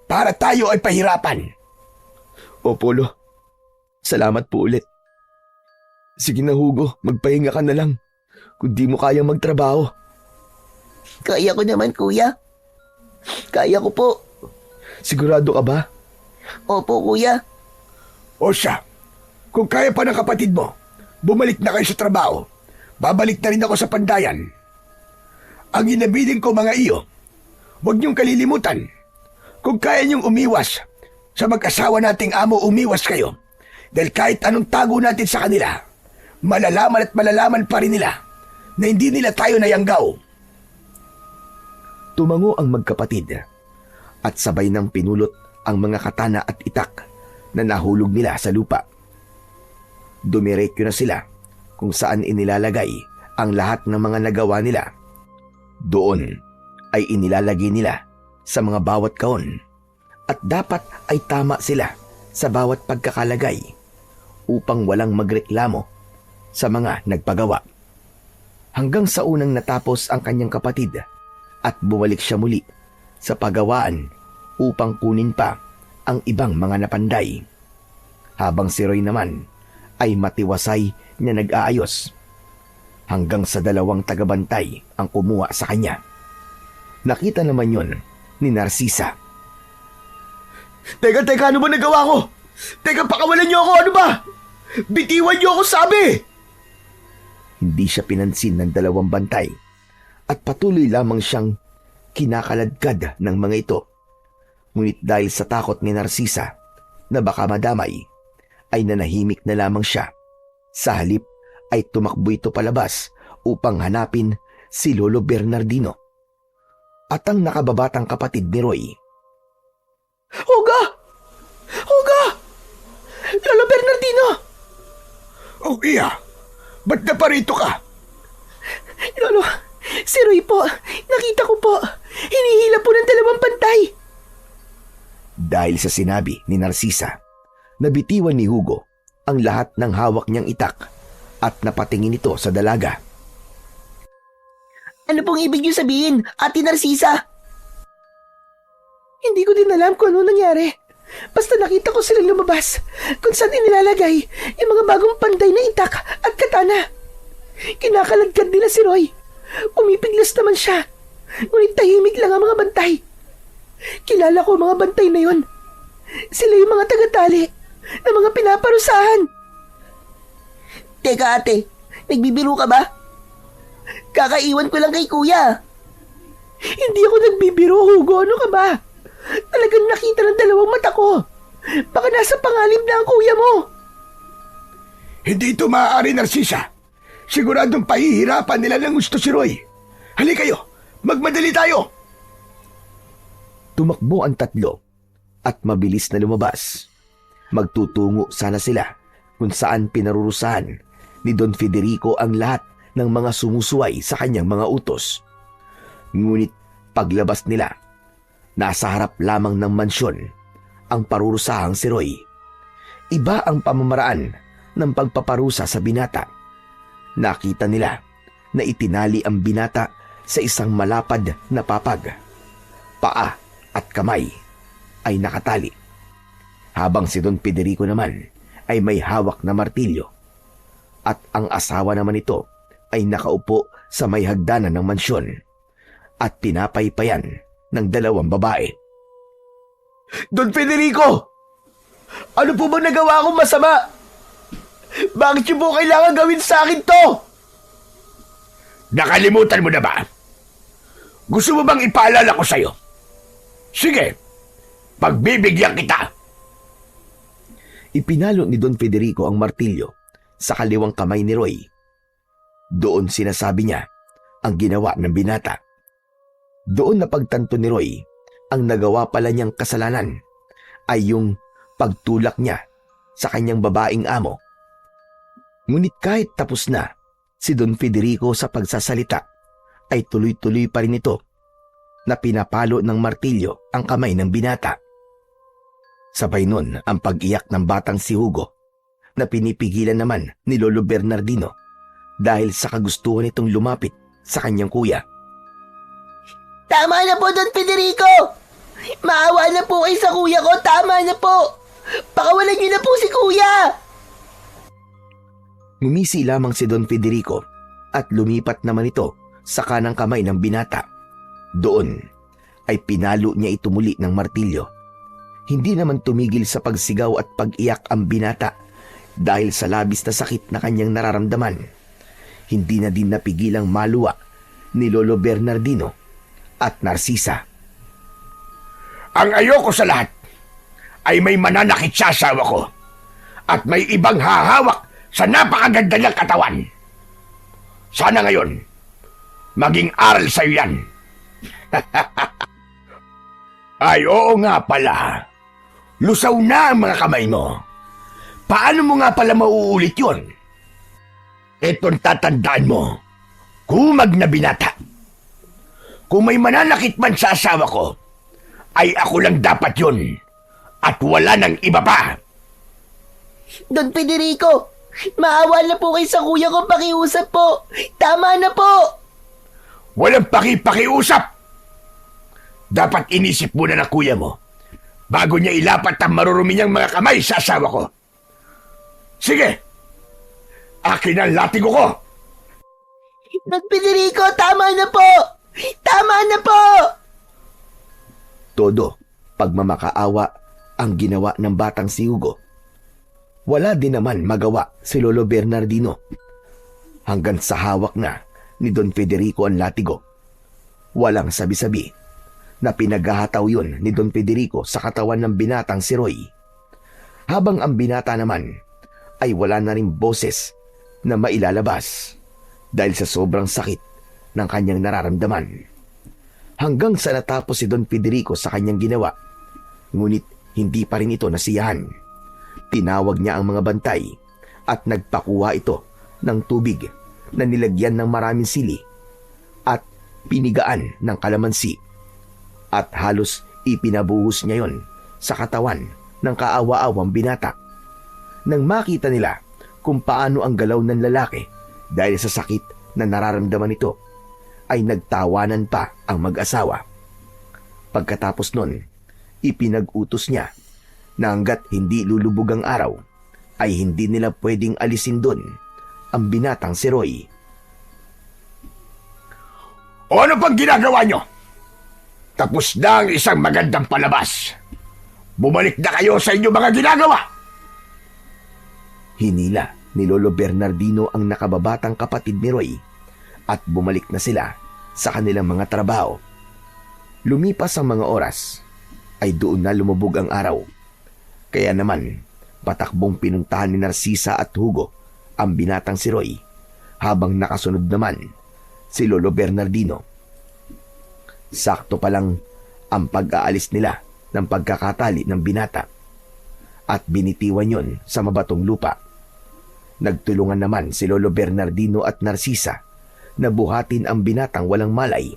C: para tayo ay pahirapan.
A: Opo, Lo. Salamat po ulit. Sige na, Hugo. Magpahinga ka na lang. Kung di mo kayang magtrabaho.
B: Kaya ko naman, kuya. Kaya ko po.
A: Sigurado ka ba?
B: Opo, kuya.
C: O siya, kung kaya pa ng kapatid mo, bumalik na kayo sa trabaho. Babalik na rin ako sa pandayan. Ang inabiling ko, mga iyo, huwag niyong kalilimutan. Kung kaya niyong umiwas sa mag-asawa nating amo, umiwas kayo. Dahil kahit anong tago natin sa kanila, malalaman at malalaman pa rin nila na hindi nila tayo nayanggaw.
A: Tumango ang magkapatid at sabay nang pinulot ang mga katana at itak na nahulog nila sa lupa. Dumiretso na sila kung saan inilalagay ang lahat ng mga nagawa nila. Doon ay inilalagay nila sa mga bawat kahon at dapat ay tama sila sa bawat pagkakalagay upang walang magreklamo sa mga nagpagawa. Hanggang sa unang natapos ang kanyang kapatid at bumalik siya muli sa paggawaan upang kunin pa ang ibang mga napanday. Habang si Roy naman ay matiwasay na nag-aayos hanggang sa 2 tagabantay ang kumuha sa kanya. Nakita naman yon ni Narcisa.
D: Teka, ano ba nagawa ko? Teka, pakawalan niyo ako, ano ba? Bitiwan niyo ako, sabi!
A: Hindi siya pinansin ng 2 bantay at patuloy lamang siyang kinakaladkad ng mga ito. Ngunit dahil sa takot ni Narcisa na baka madamay, ay nanahimik na lamang siya. Sa halip ay tumakbo ito palabas upang hanapin si Lolo Bernardino at ang nakababatang kapatid ni Roy.
D: Huga! Huga! Lolo Bernardino!
C: Oh, iya, ba't naparito ka?
B: Lolo, si Roy po. Nakita ko po. Hinihila po ng 2 bantay.
A: Dahil sa sinabi ni Narcisa, nabitiwan ni Hugo ang lahat ng hawak niyang itak at napatingin ito sa dalaga.
B: Ano pong ibig niyo sabihin, Ate Narcisa? Hindi ko din alam kung ano nangyari. Basta nakita ko silang lumabas kung saan inilalagay yung mga bagong panday na itak at katana. Kinakaladkad nila si Roy. Umipiglas naman siya. Ngunit tahimik lang ang mga bantay. Kilala ko ang mga bantay na yon. Sila yung mga tagatali na mga pinaparusahan. Teka ate, nagbibiro ka ba? Kakaiwan ko lang kay kuya. Hindi ako nagbibiro, Hugo. Ano ka ba? Talagang nakita ng 2 mata ko. Baka nasa pangalib na ang kuya mo.
C: Hindi ito maaari, Narcisa. Siguradong pahihirapan nila ng gusto si Roy. Halika kayo, magmadali tayo.
A: Tumakbo ang 3 at mabilis na lumabas. Magtutungo sana sila kung saan pinarurusahan ni Don Federico ang lahat ng mga sumusuway sa kanyang mga utos. Ngunit paglabas nila, nasa harap lamang ng mansyon ang parurusahang si Roy. Iba ang pamamaraan ng pagpaparusa sa binata. Nakita nila na itinali ang binata sa isang malapad na papag. Paa at kamay ay nakatali, habang si Don Federico naman ay may hawak na martilyo, at ang asawa naman nito ay nakaupo sa may hagdanan ng mansyon at pinapaypayan ng dalawang babae.
D: Don Federico! Ano po bang nagawa akong masama? Bakit niyo po kailangan gawin sa akin to?
C: Nakalimutan mo na ba? Gusto mo bang ipaalala ko sa'yo? Sige, pagbibigyan kita.
A: Ipinalo ni Don Federico ang martilyo sa kaliwang kamay ni Roy. Doon sinasabi niya ang ginawa ng binata. Doon napagtanto ni Roy ang nagawa pala niyang kasalanan ay yung pagtulak niya sa kanyang babaeng amo. Ngunit kahit tapos na si Don Federico sa pagsasalita, ay tuloy-tuloy pa rin ito na pinapalo ng martilyo ang kamay ng binata. Sabay nun ang pag-iyak ng batang si Hugo na pinipigilan naman ni Lolo Bernardino dahil sa kagustuhan nitong lumapit sa kanyang kuya.
B: Tama na po, Don Federico! Maawa na po kayo sa kuya ko. Tama na po! Pakawalan niyo na po si kuya!
A: Ngumisi lamang si Don Federico at lumipat naman ito sa kanang kamay ng binata. Doon ay pinalo niya ito muli ng martilyo. Hindi naman tumigil sa pagsigaw at pag-iyak ang binata dahil sa labis na sakit na kanyang nararamdaman. Hindi na din napigilang maluwa ni Lolo Bernardino at Narcisa.
C: Ang ayoko sa lahat ay may mananakit sa asawa ko at may ibang hahawak sa napakaganda niyang katawan. Sana ngayon, maging aral sa'yo yan. Ay, oo nga pala. Lusaw na ang mga kamay mo. Paano mo nga pala mauulit yun? Itong tatandaan mo, kumag na binata. Kung may mananakit man sa asawa ko, ay ako lang dapat yun. At wala nang iba pa.
B: Don Federico, maawa na po kayo sa kuya ko. Pakiusap po. Tama na po.
C: Walang pakiusap. Dapat inisip muna ng kuya mo bago niya ilapat ang marurumi niyang mga kamay sa asawa ko. Sige, akin ang latigo ko.
B: Don Federico, tama na po. Tama na po.
A: Todo pagmamakaawa ang ginawa ng batang si Hugo. Wala din naman magawa si Lolo Bernardino hanggang sa hawak na ni Don Federico ang latigo. Walang sabi-sabi na pinaghahataw yun ni Don Federico sa katawan ng binatang si Roy. Habang ang binata naman ay wala na ring boses na mailalabas dahil sa sobrang sakit ng kanyang nararamdaman. Hanggang sa natapos si Don Federico sa kanyang ginawa, ngunit hindi pa rin ito nasiyahan. Tinawag niya ang mga bantay at nagpakuha ito ng tubig na nilagyan ng maraming sili at pinigaan ng kalamansi at halos ipinabuhos niya yon sa katawan ng kaawa-awang binata. Nang makita nila kung paano ang galaw ng lalaki dahil sa sakit na nararamdaman nito, ay nagtawanan pa ang mag-asawa. Pagkatapos nun, ipinag-utos niya na hanggat hindi lulubog ang araw, ay hindi nila pwedeng alisin doon ang binatang si Roy.
C: O ano pang ginagawa nyo? Tapos na ang isang magandang palabas. Bumalik na kayo sa inyong mga ginagawa.
A: Hinila ni Lolo Bernardino ang nakababatang kapatid ni Roy at bumalik na sila sa kanilang mga trabaho. Lumipas ang mga oras, ay doon na lumubog ang araw. Kaya naman, patakbong pinuntahan ni Narcisa at Hugo ang binatang si Roy, habang nakasunod naman si Lolo Bernardino. Sakto pa lang ang pag-aalis nila ng pagkakatali ng binata at binitiwan yon sa mabatong lupa. Nagtulungan naman si Lolo Bernardino at Narcisa na buhatin ang binatang walang malay.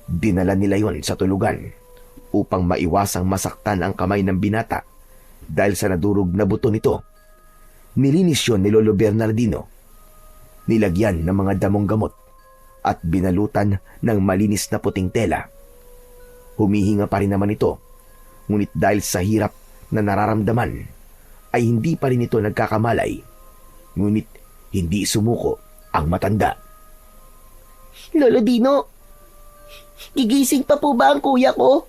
A: Dinala nila yon sa tulugan upang maiwasang masaktan ang kamay ng binata dahil sa nadurog na buto nito. Nilinis yon ni Lolo Bernardino. Nilagyan ng mga damong gamot at binalutan ng malinis na puting tela. Humihinga pa rin naman ito, ngunit dahil sa hirap na nararamdaman ay hindi pa rin ito nagkakamalay. Ngunit hindi sumuko ang matanda.
B: Lolo Dino, gigising pa po ba ang kuya ko?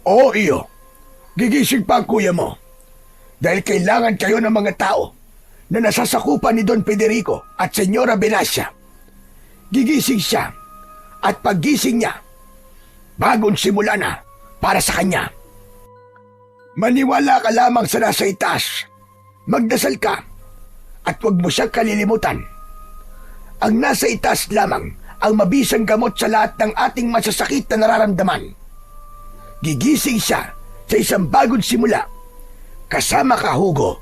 C: Oo, iyo. Gigising pa ang kuya mo. Dahil kailangan kayo ng mga tao na nasasakupan ni Don Federico at Senyora Venacia. Gigising siya at paggising niya, bagong simula na para sa kanya. Maniwala ka lamang sa nasa itaas. Magdasal ka at huwag mo siyang kalilimutan. Ang nasa itaas lamang ang mabisang gamot sa lahat ng ating masasakit na nararamdaman. Gigising siya sa isang bagong simula. Kasama ka, Hugo.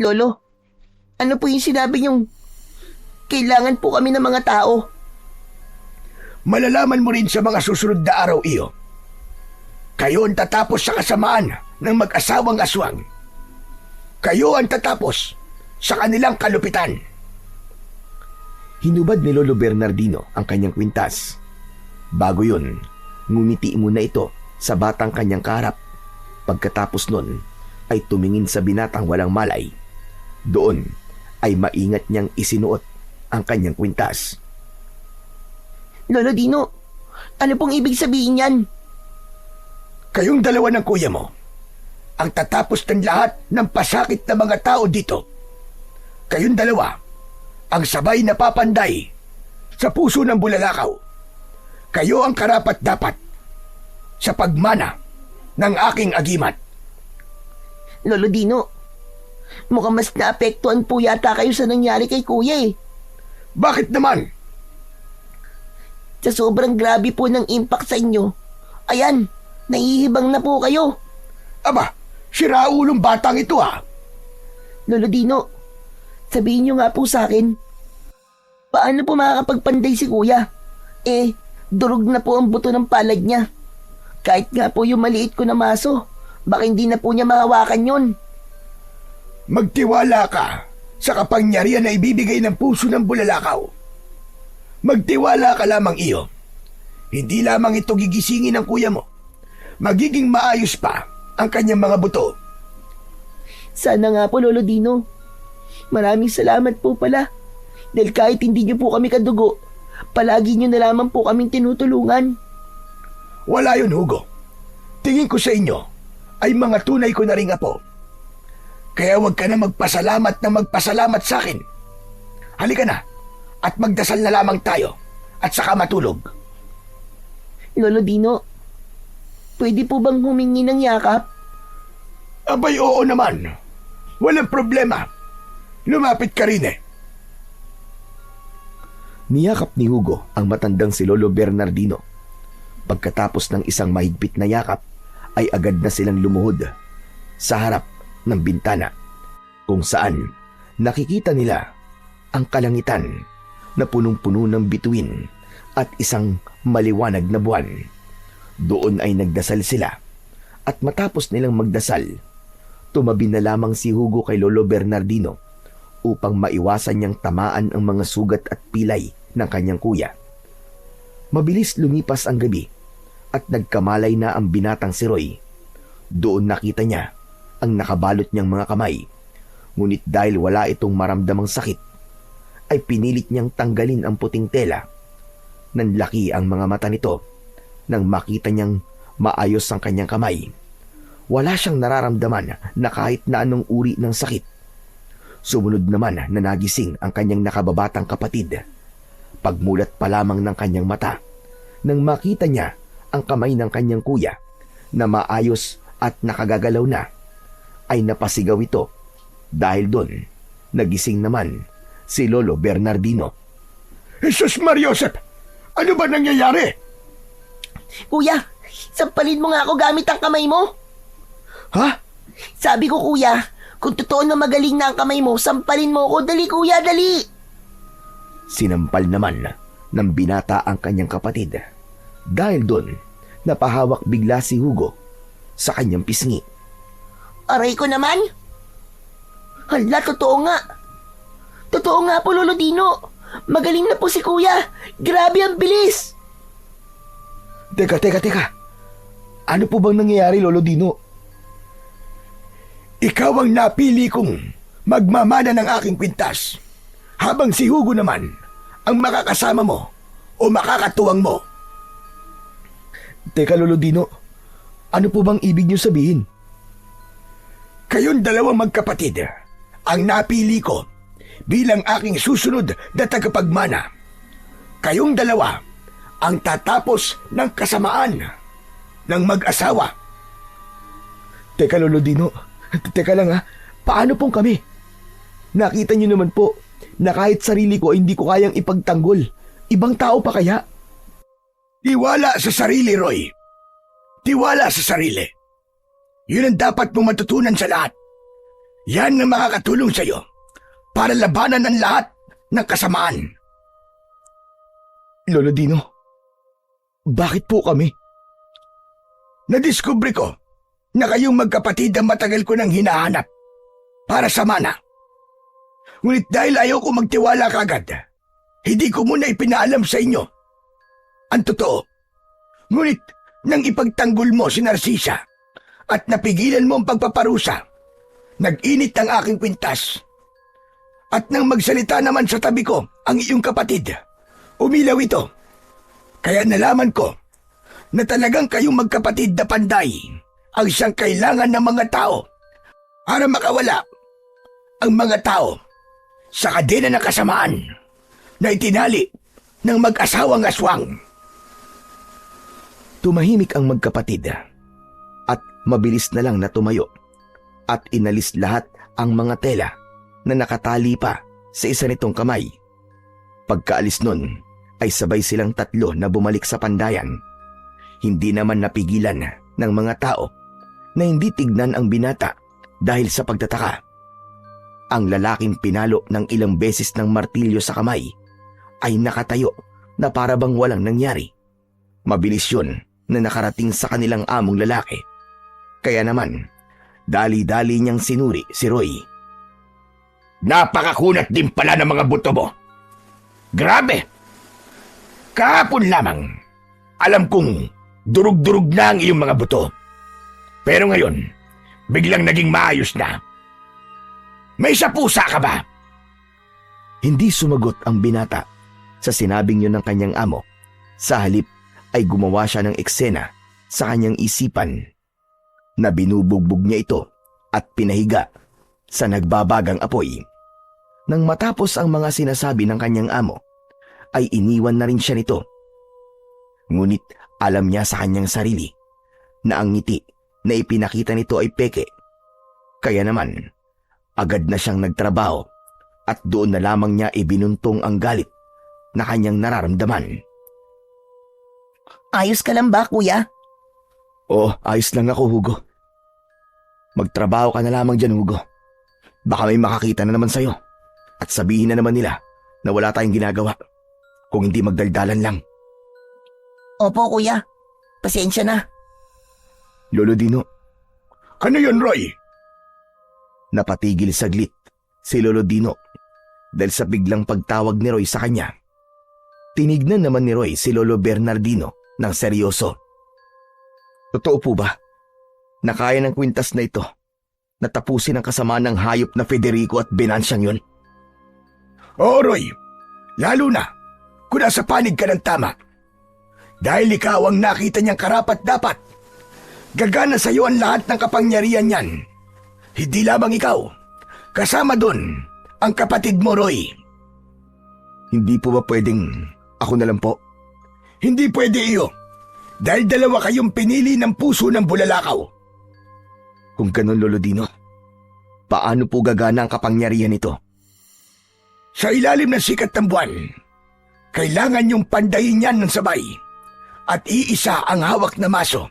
B: Lolo, ano po yung sinabi niyong kailangan po kami ng mga tao?
C: Malalaman mo rin sa mga susunod na araw, iyo. Kayo ang tatapos sa kasamaan ng mag-asawang aswang. Kayo ang tatapos sa kanilang kalupitan.
A: Hinubad ni Lolo Bernardino ang kanyang kwintas. Bago yun, ngumiti muna ito sa batang kanyang kaharap. Pagkatapos nun, ay tumingin sa binatang walang malay. Doon ay maingat niyang isinuot ang kanyang kwintas.
B: Lolo Dino, ano pong ibig sabihin yan?
C: Kayong dalawa ng kuya mo ang tatapos ng lahat ng pasakit na mga tao dito. Kayong dalawa ang sabay na papanday sa puso ng bulalakaw. Kayo ang karapat-dapat sa pagmana ng aking agimat.
B: Lolo Dino, mukhang mas naapektuhan po yata kayo sa nangyari kay kuya eh.
C: Bakit naman?
B: Sa sobrang grabe po ng impact sa inyo, ayan, nahihibang na po kayo.
C: Aba, siraulong batang ito ah.
B: Lolo Dino, sabihin niyo nga po sa akin, paano po makakapagpanday si kuya? Durog na po ang buto ng palad niya. Kahit nga po yung maliit ko na maso, baka hindi na po niya mahawakan yun.
C: Magtiwala ka sa kapangyarihan na ibibigay ng puso ng bulalakaw. Magtiwala ka lamang, iyo. Hindi lamang ito gigisingin ng kuya mo. Magiging maayos pa ang kanyang mga buto.
B: Sana nga po, Lolo Dino. Maraming salamat po pala. Dahil kahit hindi niyo po kami kadugo, palagi niyo na lamang po kaming tinutulungan.
C: Wala yun, Hugo. Tingin ko sa inyo ay mga tunay ko na ring apo. Kaya huwag ka na magpasalamat sa akin. Halika na at magdasal na lamang tayo at saka matulog.
B: Lolo Dino, pwede po bang humingi ng yakap?
C: Abay, oo naman. Walang problema. Lumapit ka rin eh.
A: Niyakap ni Hugo ang matandang si Lolo Bernardino. Pagkatapos ng isang mahigpit na yakap, ay agad na silang lumuhod sa harap ng bintana kung saan nakikita nila ang kalangitan na punong-puno ng bituin at isang maliwanag na buwan. Doon ay nagdasal sila at matapos nilang magdasal, tumabi na lamang si Hugo kay Lolo Bernardino upang maiwasan niyang tamaan ang mga sugat at pilay ng kanyang kuya. Mabilis lumipas ang gabi at nagkamalay na ang binatang si Roy. Doon nakita niya ang nakabalot niyang mga kamay. Ngunit dahil wala itong maramdamang sakit, ay pinilit niyang tanggalin ang puting tela. Nanlaki ang mga mata nito nang makita niyang maayos ang kanyang kamay. Wala siyang nararamdaman na kahit na anong uri ng sakit. Sumunod naman na nagising ang kanyang nakababatang kapatid. Pagmulat pa lamang ng kanyang mata nang makita niya ang kamay ng kanyang kuya na maayos at nakagagalaw na, ay napasigaw ito dahil doon nagising naman si Lolo Bernardino.
C: Jesus Mariosep! Ano ba nangyayari?
B: Kuya, sampalin mo nga ako gamit ang kamay mo.
C: Ha?
B: Sabi ko kuya, kung totoo na magaling na ang kamay mo, sampalin mo ako. Dali kuya, dali!
A: Sinampal naman ng binata ang kanyang kapatid. Dahil doon, napahawak bigla si Hugo sa kanyang pisngi.
B: Aray ko naman! Hala, totoo nga! Totoo nga po, Lolo Dino! Magaling na po si kuya! Grabe ang bilis!
A: Teka. Ano po bang nangyayari, Lolo Dino?
C: Ikaw ang napili kong magmamana ng aking kwintas, habang si Hugo naman ang makakasama mo o makakatuwang mo.
A: Teka, Lolo Dino. Ano po bang ibig niyo sabihin?
C: Kayong dalawang magkapatid ang napili ko bilang aking susunod na tagapagmana. Kayong dalawa ang tatapos ng kasamaan ng mag-asawa.
A: Teka, Lolo Dino. Teka lang ha. Paano pong kami? Nakita niyo naman po na kahit sarili ko ay hindi ko kayang ipagtanggol. Ibang tao pa kaya?
C: Tiwala sa sarili, Roy. Tiwala sa sarili. Yun ang dapat mong matutunan sa lahat. Yan ang makakatulong sa iyo para labanan ang lahat ng kasamaan.
A: Lolo Dino, bakit po kami?
C: Nadiskubre ko na kayong magkapatid ang matagal ko nang hinahanap para sa mana. Ngunit dahil ayaw ko magtiwala kagad, hindi ko muna ipinaalam sa inyo ang totoo. Ngunit nang ipagtanggol mo si Narcisa at napigilan mo ang pagpaparusa, nag-init ang aking kwintas. At nang magsalita naman sa tabi ko ang iyong kapatid, umilaw ito. Kaya nalaman ko na talagang kayong magkapatid na panday ang siyang kailangan ng mga tao para makawala ang mga tao sa kadena ng kasamaan na itinali ng mag-asawang aswang.
A: Tumahimik ang magkapatid at mabilis na lang na tumayo at inalis lahat ang mga tela na nakatali pa sa isa nitong kamay. Pagkaalis nun ay sabay silang tatlo na bumalik sa pandayan. Hindi naman napigilan ng mga tao na hindi tignan ang binata dahil sa pagtataka. Ang lalaking pinalo ng ilang beses ng martilyo sa kamay ay nakatayo na para bang walang nangyari. Mabilis yun na nakarating sa kanilang among lalaki. Kaya naman, dali-dali niyang sinuri si Roy.
C: Napakakunat din pala ng mga buto mo. Grabe! Kahapon lamang, alam kong durug-durug na ang iyong mga buto. Pero ngayon, biglang naging maayos na. May sapusa ka ba?
A: Hindi sumagot ang binata sa sinabing yun ng kanyang amo. Sa halip ay gumawa siya ng eksena sa kanyang isipan na binubugbog niya ito at pinahiga sa nagbabagang apoy. Nang matapos ang mga sinasabi ng kanyang amo, ay iniwan na rin siya nito. Ngunit alam niya sa kanyang sarili na ang ngiti na ipinakita nito ay peke. Kaya naman, agad na siyang nagtrabaho at doon na lamang niya ibinuntong ang galit na kanyang nararamdaman.
B: Ayos ka lang ba, kuya?
A: Oh, ayos lang ako, Hugo. Magtrabaho ka na lamang dyan, Hugo. Baka may makakita na naman sa'yo at sabihin na naman nila na wala tayong ginagawa kung hindi magdaldalan lang.
B: Opo, kuya. Pasensya na.
A: Lolo Dino,
C: Ano yun, Roy?
A: napatigil saglit si Lolo Dino dahil sa biglang pagtawag ni Roy sa kanya. Tinignan naman ni Roy si Lolo Bernardino ng seryoso. Totoo po ba na kaya ng kwintas na ito na tapusin ang kasamaan ng hayop na Federico at Venansyang yun?
C: Oo, Roy. Lalo na kung nasa panig ka ng tama. Dahil ikaw ang nakita niyang karapat-dapat. Gagana sa iyo ang lahat ng kapangyarihan niyan. Hindi lamang ikaw. Kasama doon ang kapatid mo, Roy.
A: Hindi po ba pwedeng ako na lang po?
C: Hindi pwede iyo. Dahil dalawa kayong pinili ng puso ng bulalakaw.
A: Kung ganun, Lolo Dino, paano po gagana ang kapangyarihan nito?
C: Sa ilalim ng sikat ng buwan, kailangan niyong pandayin yan ng sabay at iisa ang hawak na maso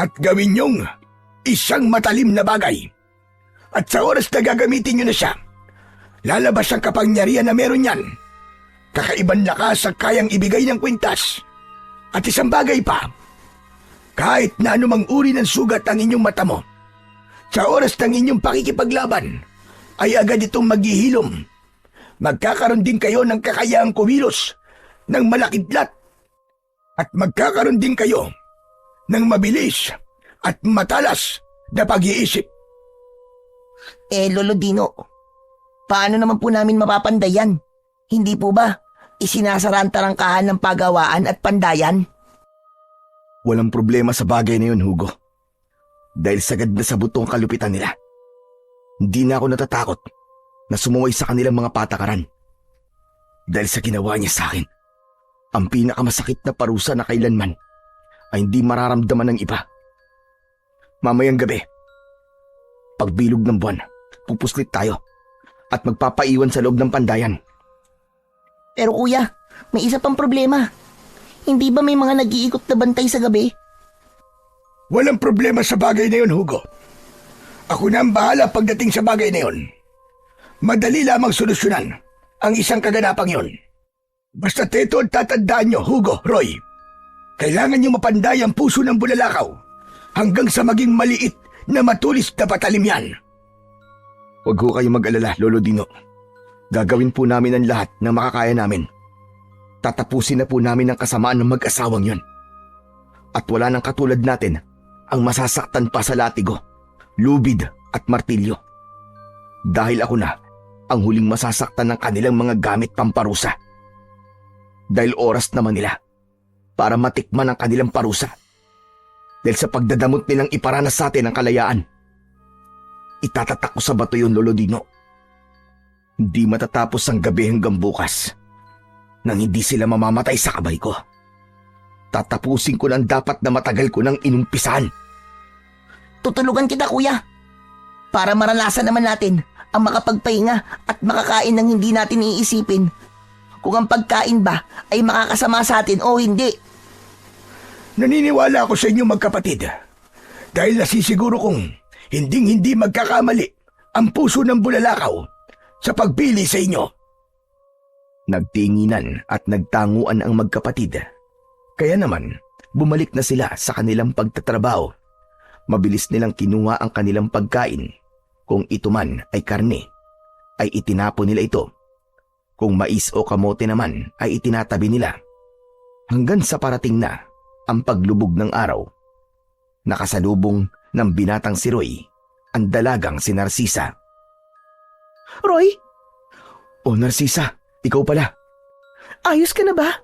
C: at gawin niyong isang matalim na bagay. At sa oras na gagamitin niyo na siya, lalabas ang kapangyarihan na meron yan. Kakaibang lakas ang kayang ibigay ng kwintas. At isang bagay pa, kahit na anumang uri ng sugat ang inyong mata mo, sa oras ng inyong pakikipaglaban, ay agad itong maghihilom. magkakaroon din kayo ng kakayahang kumilos ng malakidlat at magkakaroon din kayo ng mabilis at matalas na pag-iisip.
B: Lolo Dino, paano naman po namin mapapanday yan? Hindi po ba isinasara ang tarangkahan ng pagawaan at pandayan?
A: Walang problema sa bagay na yun, Hugo. Dahil sagad na sa butong kalupitan nila. Hindi na ako natatakot na sumuway sa kanilang mga patakaran. Dahil sa ginawa niya sa akin, ang pinakamasakit na parusa na kailanman ay hindi mararamdaman ng iba. Mamayang gabi, pagbilog ng buwan, pupuslit tayo at magpapaiwan sa loob ng pandayan.
B: Pero kuya, may isa pang problema. Hindi ba may mga nag-iikot na bantay sa gabi?
C: Walang problema sa bagay na yun, Hugo. Ako na ang bahala pagdating sa bagay na yun. Madali lamang solusyonan ang isang kaganapang yun. Basta teto at tatandaan nyo, Hugo, Roy. Kailangan nyo mapanday ang puso ng bulalakaw hanggang sa maging maliit na matulis na patalim yan.
A: Huwag ho kayong mag-alala, Lolo Dino. Gagawin po namin ang lahat na makakaya namin. Tatapusin na po namin ang kasamaan ng mag-asawang yon. At wala nang katulad natin ang masasaktan pa sa latigo, lubid at martilyo. Dahil ako na ang huling masasaktan ng kanilang mga gamit pamparusa. Dahil oras naman nila para matikman ang kanilang parusa. Dahil sa pagdadamot nilang iparanas sa atin ang kalayaan. Itatatak ko sa bato yun, Lolo Dino. Hindi matatapos ang gabi hanggang bukas nang hindi sila mamamatay sa kamay ko. Tatapusin ko ng dapat na matagal ko nang inumpisahan.
B: Tutulungan kita kuya. Para maranasan naman natin ang makapagpahinga at makakain ng hindi natin iisipin kung ang pagkain ba ay makakasama sa atin o hindi.
C: Naniniwala ako sa inyo magkapatid dahil nasisiguro kong hinding-hindi magkakamali ang puso ng bulalakaw sa pagpili sa inyo.
A: Nagtinginan at nagtanguan ang magkapatid. Kaya naman, bumalik na sila sa kanilang pagtatrabaho. Mabilis nilang kinuha ang kanilang pagkain. Kung ito man ay karne, ay itinapon nila ito. Kung mais o kamote naman, ay itinatabi nila. Hanggang sa parating na ang paglubog ng araw. Nakasalubong ng binatang si Roy, ang dalagang si Narcisa.
D: Roy,
A: O Narcisa, ikaw pala.
D: ayos ka na ba?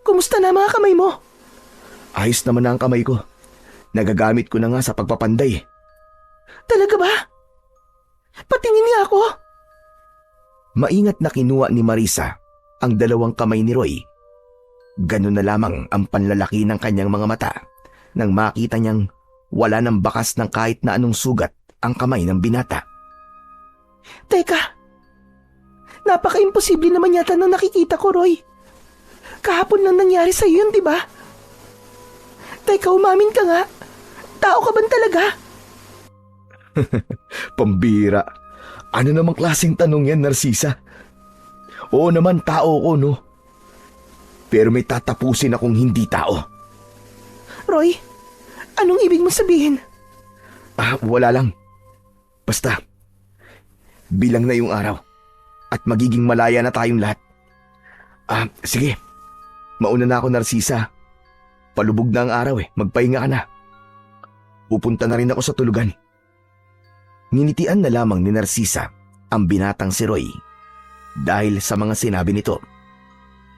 D: Kumusta na mga kamay mo?
A: Ayos naman na ang kamay ko. Nagagamit ko na nga sa pagpapanday.
D: Talaga ba? Patingin niya ako.
A: Maingat na kinuha ni Marisa ang dalawang kamay ni Roy. Ganun na lamang ang panlalaki ng kanyang mga mata nang makita niyang wala ng bakas ng kahit na anong sugat ang kamay ng binata.
D: Teka, napaka-imposible naman yata nang nakikita ko, Roy. Kahapon lang nangyari sa'yo yun, di ba? Teka, umamin ka nga. Tao ka ba talaga?
A: Pambira. Ano namang klaseng tanong yan, Narcisa? Oo naman, tao ko, no? Pero may tatapusin akong hindi tao.
D: Roy, anong ibig mo sabihin?
A: Wala lang. Basta, bilang na yung araw at magiging malaya na tayong lahat. Sige. Mauna na ako, Narcisa. Palubog na ang araw magpahinga ka na. Pupunta na rin ako sa tulugan. Ninitian na lamang ni Narcisa ang binatang si Roy. Dahil sa mga sinabi nito,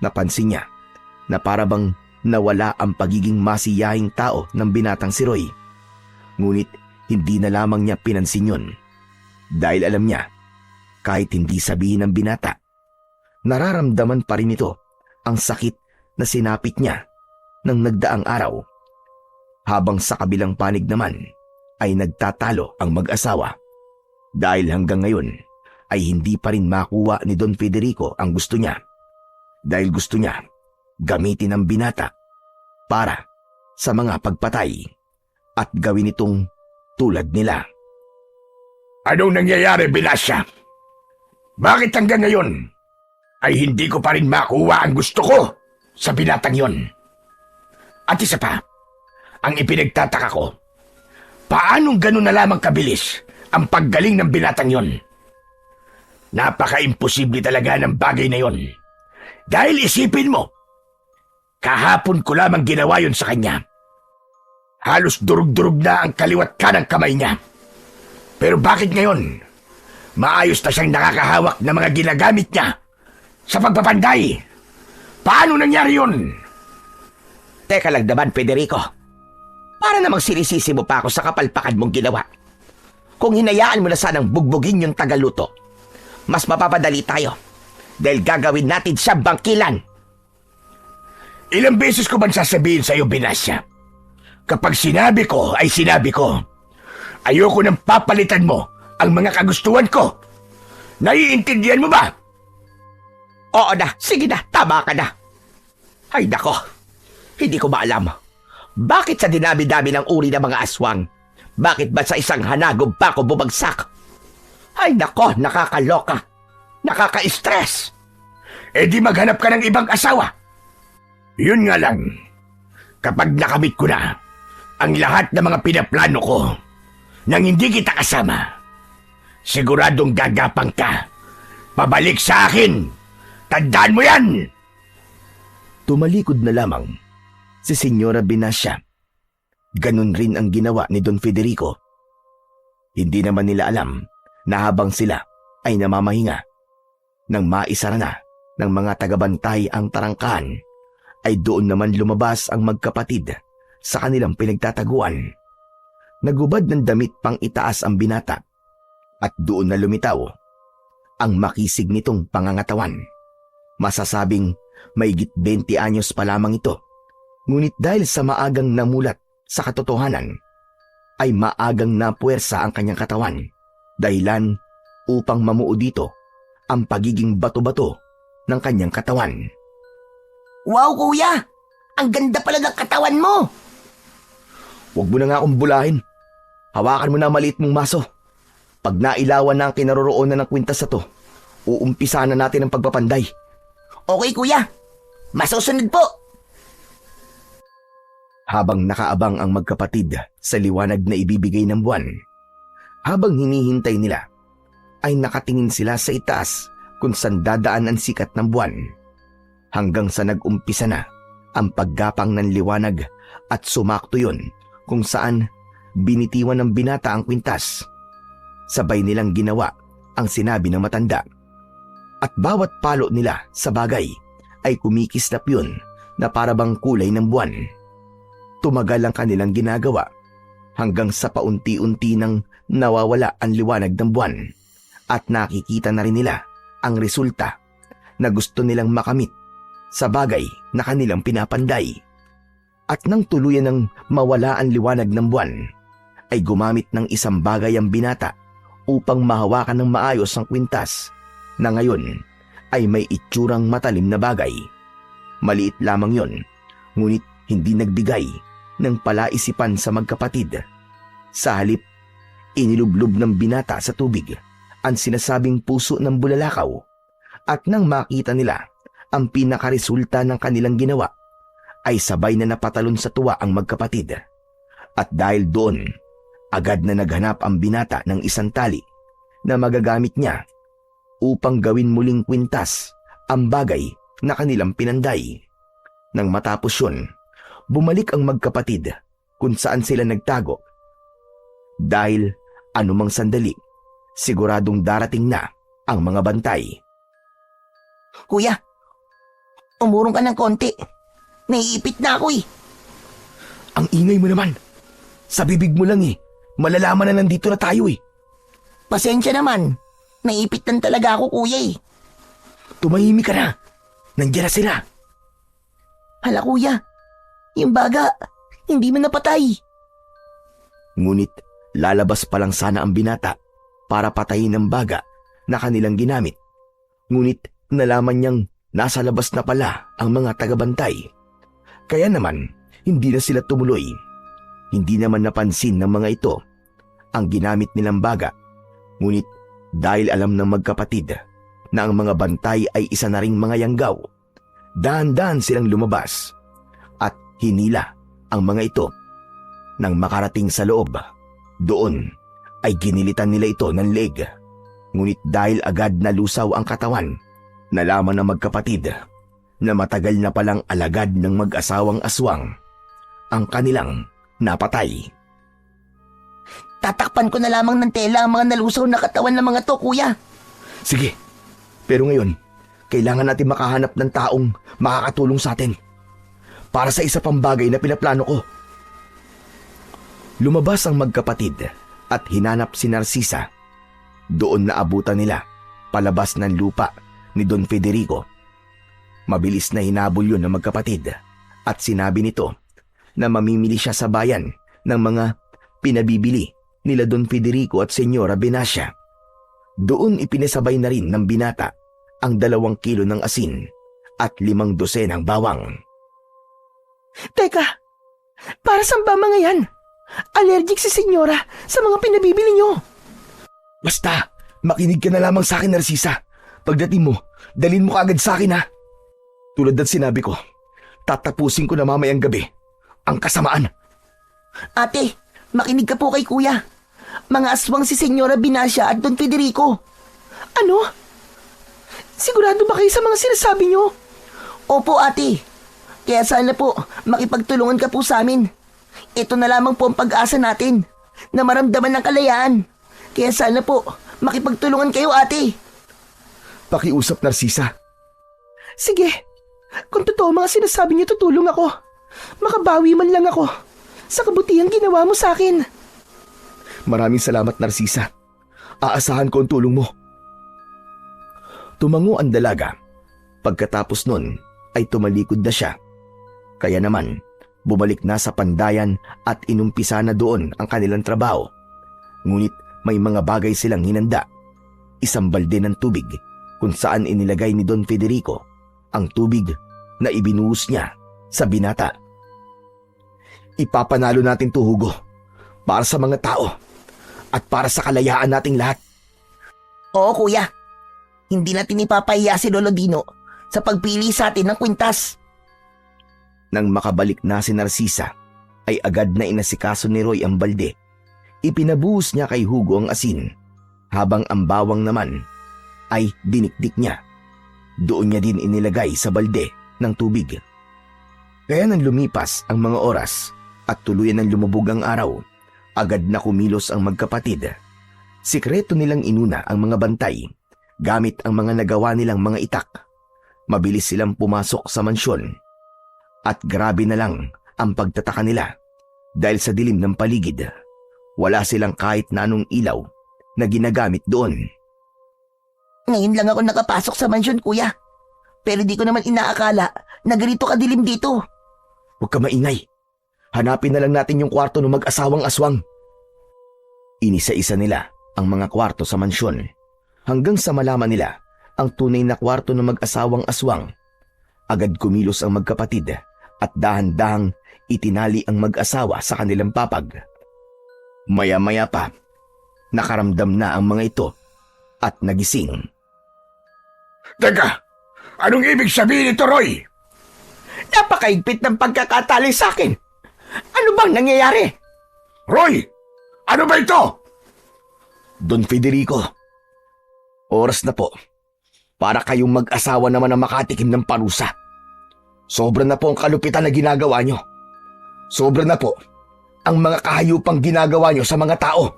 A: napansin niya na parabang nawala ang pagiging masiyahing tao ng binatang si Roy. Ngunit hindi na lamang niya pinansin yun. Dahil alam niya, kahit hindi sabihin ng binata, nararamdaman pa rin ito ang sakit na sinapit niya ng nagdaang araw. Habang sa kabilang panig naman ay nagtatalo ang mag-asawa. Dahil hanggang ngayon ay hindi pa rin makuha ni Don Federico ang gusto niya. Dahil gusto niya gamitin ang binata para sa mga pagpatay at gawin itong tulad nila.
C: Anong nangyayari, Bilasya? Bakit hanggang ngayon ay hindi ko pa rin makuha ang gusto ko sa binatang yon? At isa pa, ang ipinagtataka ko, paanong ganun na lamang kabilis ang paggaling ng binatang yon? Napaka-imposible talaga ng bagay na yon. Dahil isipin mo, kahapon ko lamang ginawa yon sa kanya. Halos durug-durug na ang kaliwat kanang kamay niya. Pero bakit ngayon? Maayos na siyang nakakahawak ng mga ginagamit niya sa pagpapanday. Paano nangyari yun?
B: Teka lang naman, Federico. Para namang sinisisi mo pa ako sa kapalpakan mong ginawa. Kung hinayaan mo na sanang bugbugin yung tagaluto, mas mapapadali tayo. Dahil gagawin natin siya bangkilan.
C: Ilang beses ko bang sasabihin sa'yo, Binasya? Kapag sinabi ko ay sinabi ko. Ayoko nang papalitan mo ang mga kagustuhan ko. Naiintindihan mo ba?
B: Oo na, sige na, tama ka na. Ay nako, hindi ko maalam. Bakit sa dinami-dami ng uri ng mga aswang? Bakit ba sa isang hanagog pa ako bumagsak? Ay nako, nakakaloka. Nakaka-stress.
C: Eh di maghanap ka ng ibang asawa. Yun nga lang, kapag nakamit ko na ang lahat ng mga pinaplano ko nang hindi kita kasama, siguradong gagapang ka. Pabalik sa akin. Tandaan mo yan!
A: Tumalikod na lamang si Senyora Binasya. Ganun rin ang ginawa ni Don Federico. Hindi naman nila alam na habang sila ay namamahinga, nang maisara na ng mga tagabantay ang tarangkahan, ay doon naman lumabas ang magkapatid sa kanilang pinagtataguan. Nagubad ng damit pang itaas ang binata at doon na lumitaw ang makisig nitong pangangatawan. Masasabing mahigit 20 anyos pa lamang ito, ngunit dahil sa maagang namulat sa katotohanan, ay maagang napuwersa ang kanyang katawan, dahilan upang mamuo dito ang pagiging bato-bato ng kanyang katawan.
B: Wow, kuya! Ang ganda pala ng katawan mo!
A: Huwag mo na nga akong bulahin. Hawakan mo na maliit mong maso. Pag nailawan na ang kinaroroonan ng kwintas na to, uumpisa na natin ang pagpapanday.
B: Okay, kuya. Masusunod po.
A: Habang nakaabang ang magkapatid sa liwanag na ibibigay ng buwan, habang hinihintay nila, ay nakatingin sila sa itaas kung saan dadaan ang sikat ng buwan, hanggang sa nag-umpisa na ang paggapang ng liwanag at sumakto yun kung saan binitiwan ng binata ang kwintas. Sabay nilang ginawa ang sinabi ng matanda, at bawat palo nila sa bagay ay kumikislap yun na parabang kulay ng buwan. Tumagal ang kanilang ginagawa hanggang sa paunti-unti nang nawawala ang liwanag ng buwan, at nakikita na rin nila ang resulta na gusto nilang makamit sa bagay na kanilang pinapanday. At nang tuluyan ng mawala ang liwanag ng buwan, ay gumamit ng isang bagay ang binata upang mahawakan ng maayos ang kwintas, na ngayon ay may itsurang matalim na bagay. Maliit lamang yon, ngunit hindi nagbigay ng palaisipan sa magkapatid. Sa halip, inilublob ng binata sa tubig ang sinasabing puso ng bulalakaw, at nang makita nila ang pinakaresulta ng kanilang ginawa, ay sabay na napatalon sa tuwa ang magkapatid. At dahil doon, agad na naghanap ang binata ng isang tali na magagamit niya upang gawin muling kwintas ang bagay na kanilang pinanday. Nang matapos yun, bumalik ang magkapatid kung saan sila nagtago. Dahil anumang sandali, siguradong darating na ang mga bantay.
B: Kuya, umurong ka ng konti. Naiipit na ako eh.
A: Ang ingay mo naman. Sa bibig mo lang eh. Malalaman na nandito na tayo eh.
B: Pasensya naman. Naiipit lang talaga ako, kuya eh.
A: Tumahimik ka na. Nandiyan na sila.
B: Hala, kuya. Yung baga, hindi man napatay.
A: Ngunit lalabas pa lang sana ang binata para patayin ang baga na kanilang ginamit. Ngunit nalaman niyang nasa labas na pala ang mga tagabantay. Kaya naman, hindi na sila tumuloy. Hindi naman napansin ng mga ito ang ginamit nilang baga. Ngunit dahil alam ng magkapatid na ang mga bantay ay isa na ring mga yanggaw, dahan-dahan silang lumabas at hinila ang mga ito. Nang makarating sa loob, doon ay ginilitan nila ito ng leeg. Ngunit dahil agad nalusaw ang katawan, nalaman ng magkapatid na matagal na palang alagad ng mag-asawang aswang ang kanilang napatay.
B: Tatakpan ko na lamang ng tela ang mga nalusaw na katawan ng mga to, kuya.
A: Sige, pero ngayon, kailangan natin makahanap ng taong makakatulong sa atin para sa isa pang bagay na pinaplano ko. Lumabas ang magkapatid at hinanap si Narcisa. Doon naabutan nila palabas ng lupa ni Don Federico. Mabilis na hinabol yun ng magkapatid at sinabi nito na mamimili siya sa bayan ng mga pinabibili nila Don Federico at Senyora Benassia. Doon ipinasabay na rin ng binata ang 2 kilo ng asin at 5 dosenang bawang.
B: Teka, para saan ba mga yan? Allergic si senyora sa mga pinabibili nyo.
A: Basta, makinig ka na lamang sa akin, Narcisa. Pagdating mo, dalhin mo kaagad sa akin, ha? Tulad ng sinabi ko, tatapusin ko na mamayang gabi ang kasamaan.
B: Ate, makinig ka po kay kuya. Mga aswang si Senyora Benassia at Don Federico. Ano? Sigurado ba kayo sa mga sinasabi nyo? Opo, ate. Kaya sana po, makipagtulungan ka po sa amin. Ito na lamang po ang pag-asa natin na maramdaman ng kalayaan. Kaya sana po, makipagtulungan kayo, ate.
A: Pakiusap, Narcisa.
B: Sige, kung totoo mga sinasabi niyo, tutulong ako. Makabawi man lang ako sa kabutihang ginawa mo sa akin.
A: Maraming salamat, Narcisa. Aasahan ko ang tulong mo. Tumango ang dalaga. Pagkatapos nun ay tumalikod na siya. Kaya naman, bumalik na sa pandayan at inumpisa na doon ang kanilang trabaho. Ngunit may mga bagay silang hinanda. Isang balde ng tubig kung saan inilagay ni Don Federico ang tubig na ibinuhos niya sa binata. Ipapanalo natin to, Hugo, para sa mga tao at para sa kalayaan nating lahat.
B: Oo, kuya. Hindi natin ipapahiya si Lolo Dino sa pagpili sa atin ng kwintas.
A: Nang makabalik na si Narcisa, ay agad na inasikaso ni Roy ang balde. Ipinabuhos niya kay Hugo ang asin, habang ang bawang naman ay dinikdik niya. Doon niya din inilagay sa balde ng tubig. Kaya nang lumipas ang mga oras at tuluyan ng lumubog ang araw, agad na kumilos ang magkapatid. Sikreto nilang inuna ang mga bantay gamit ang mga nagawa nilang mga itak. Mabilis silang pumasok sa mansyon. At grabe na lang ang pagtataka nila dahil sa dilim ng paligid, wala silang kahit na anong ilaw na ginagamit doon.
B: Ngayon lang ako nakapasok sa mansyon, kuya. Pero di ko naman inaakala na ganito kadilim dito.
A: Huwag ka maingay. Hanapin na lang natin yung kwarto ng mag-asawang aswang. Inisa-isa nila ang mga kwarto sa mansyon hanggang sa malaman nila ang tunay na kwarto ng mag-asawang aswang. Agad kumilos ang magkapatid at dahan-dahang itinali ang mag-asawa sa kanilang papag. Maya-maya pa, nakaramdam na ang mga ito at nagising.
C: Teka, anong ibig sabihin nito, Roy?
B: Napakaigpit ng pagkakatali sa akin. Ano bang nangyayari?
C: Roy, ano ba ito?
A: Don Federico, oras na po para kayong mag-asawa naman ang makatikim ng parusa. Sobra na po ang kalupitan na ginagawa nyo. Sobra na po ang mga kahayupang ginagawa nyo sa mga tao.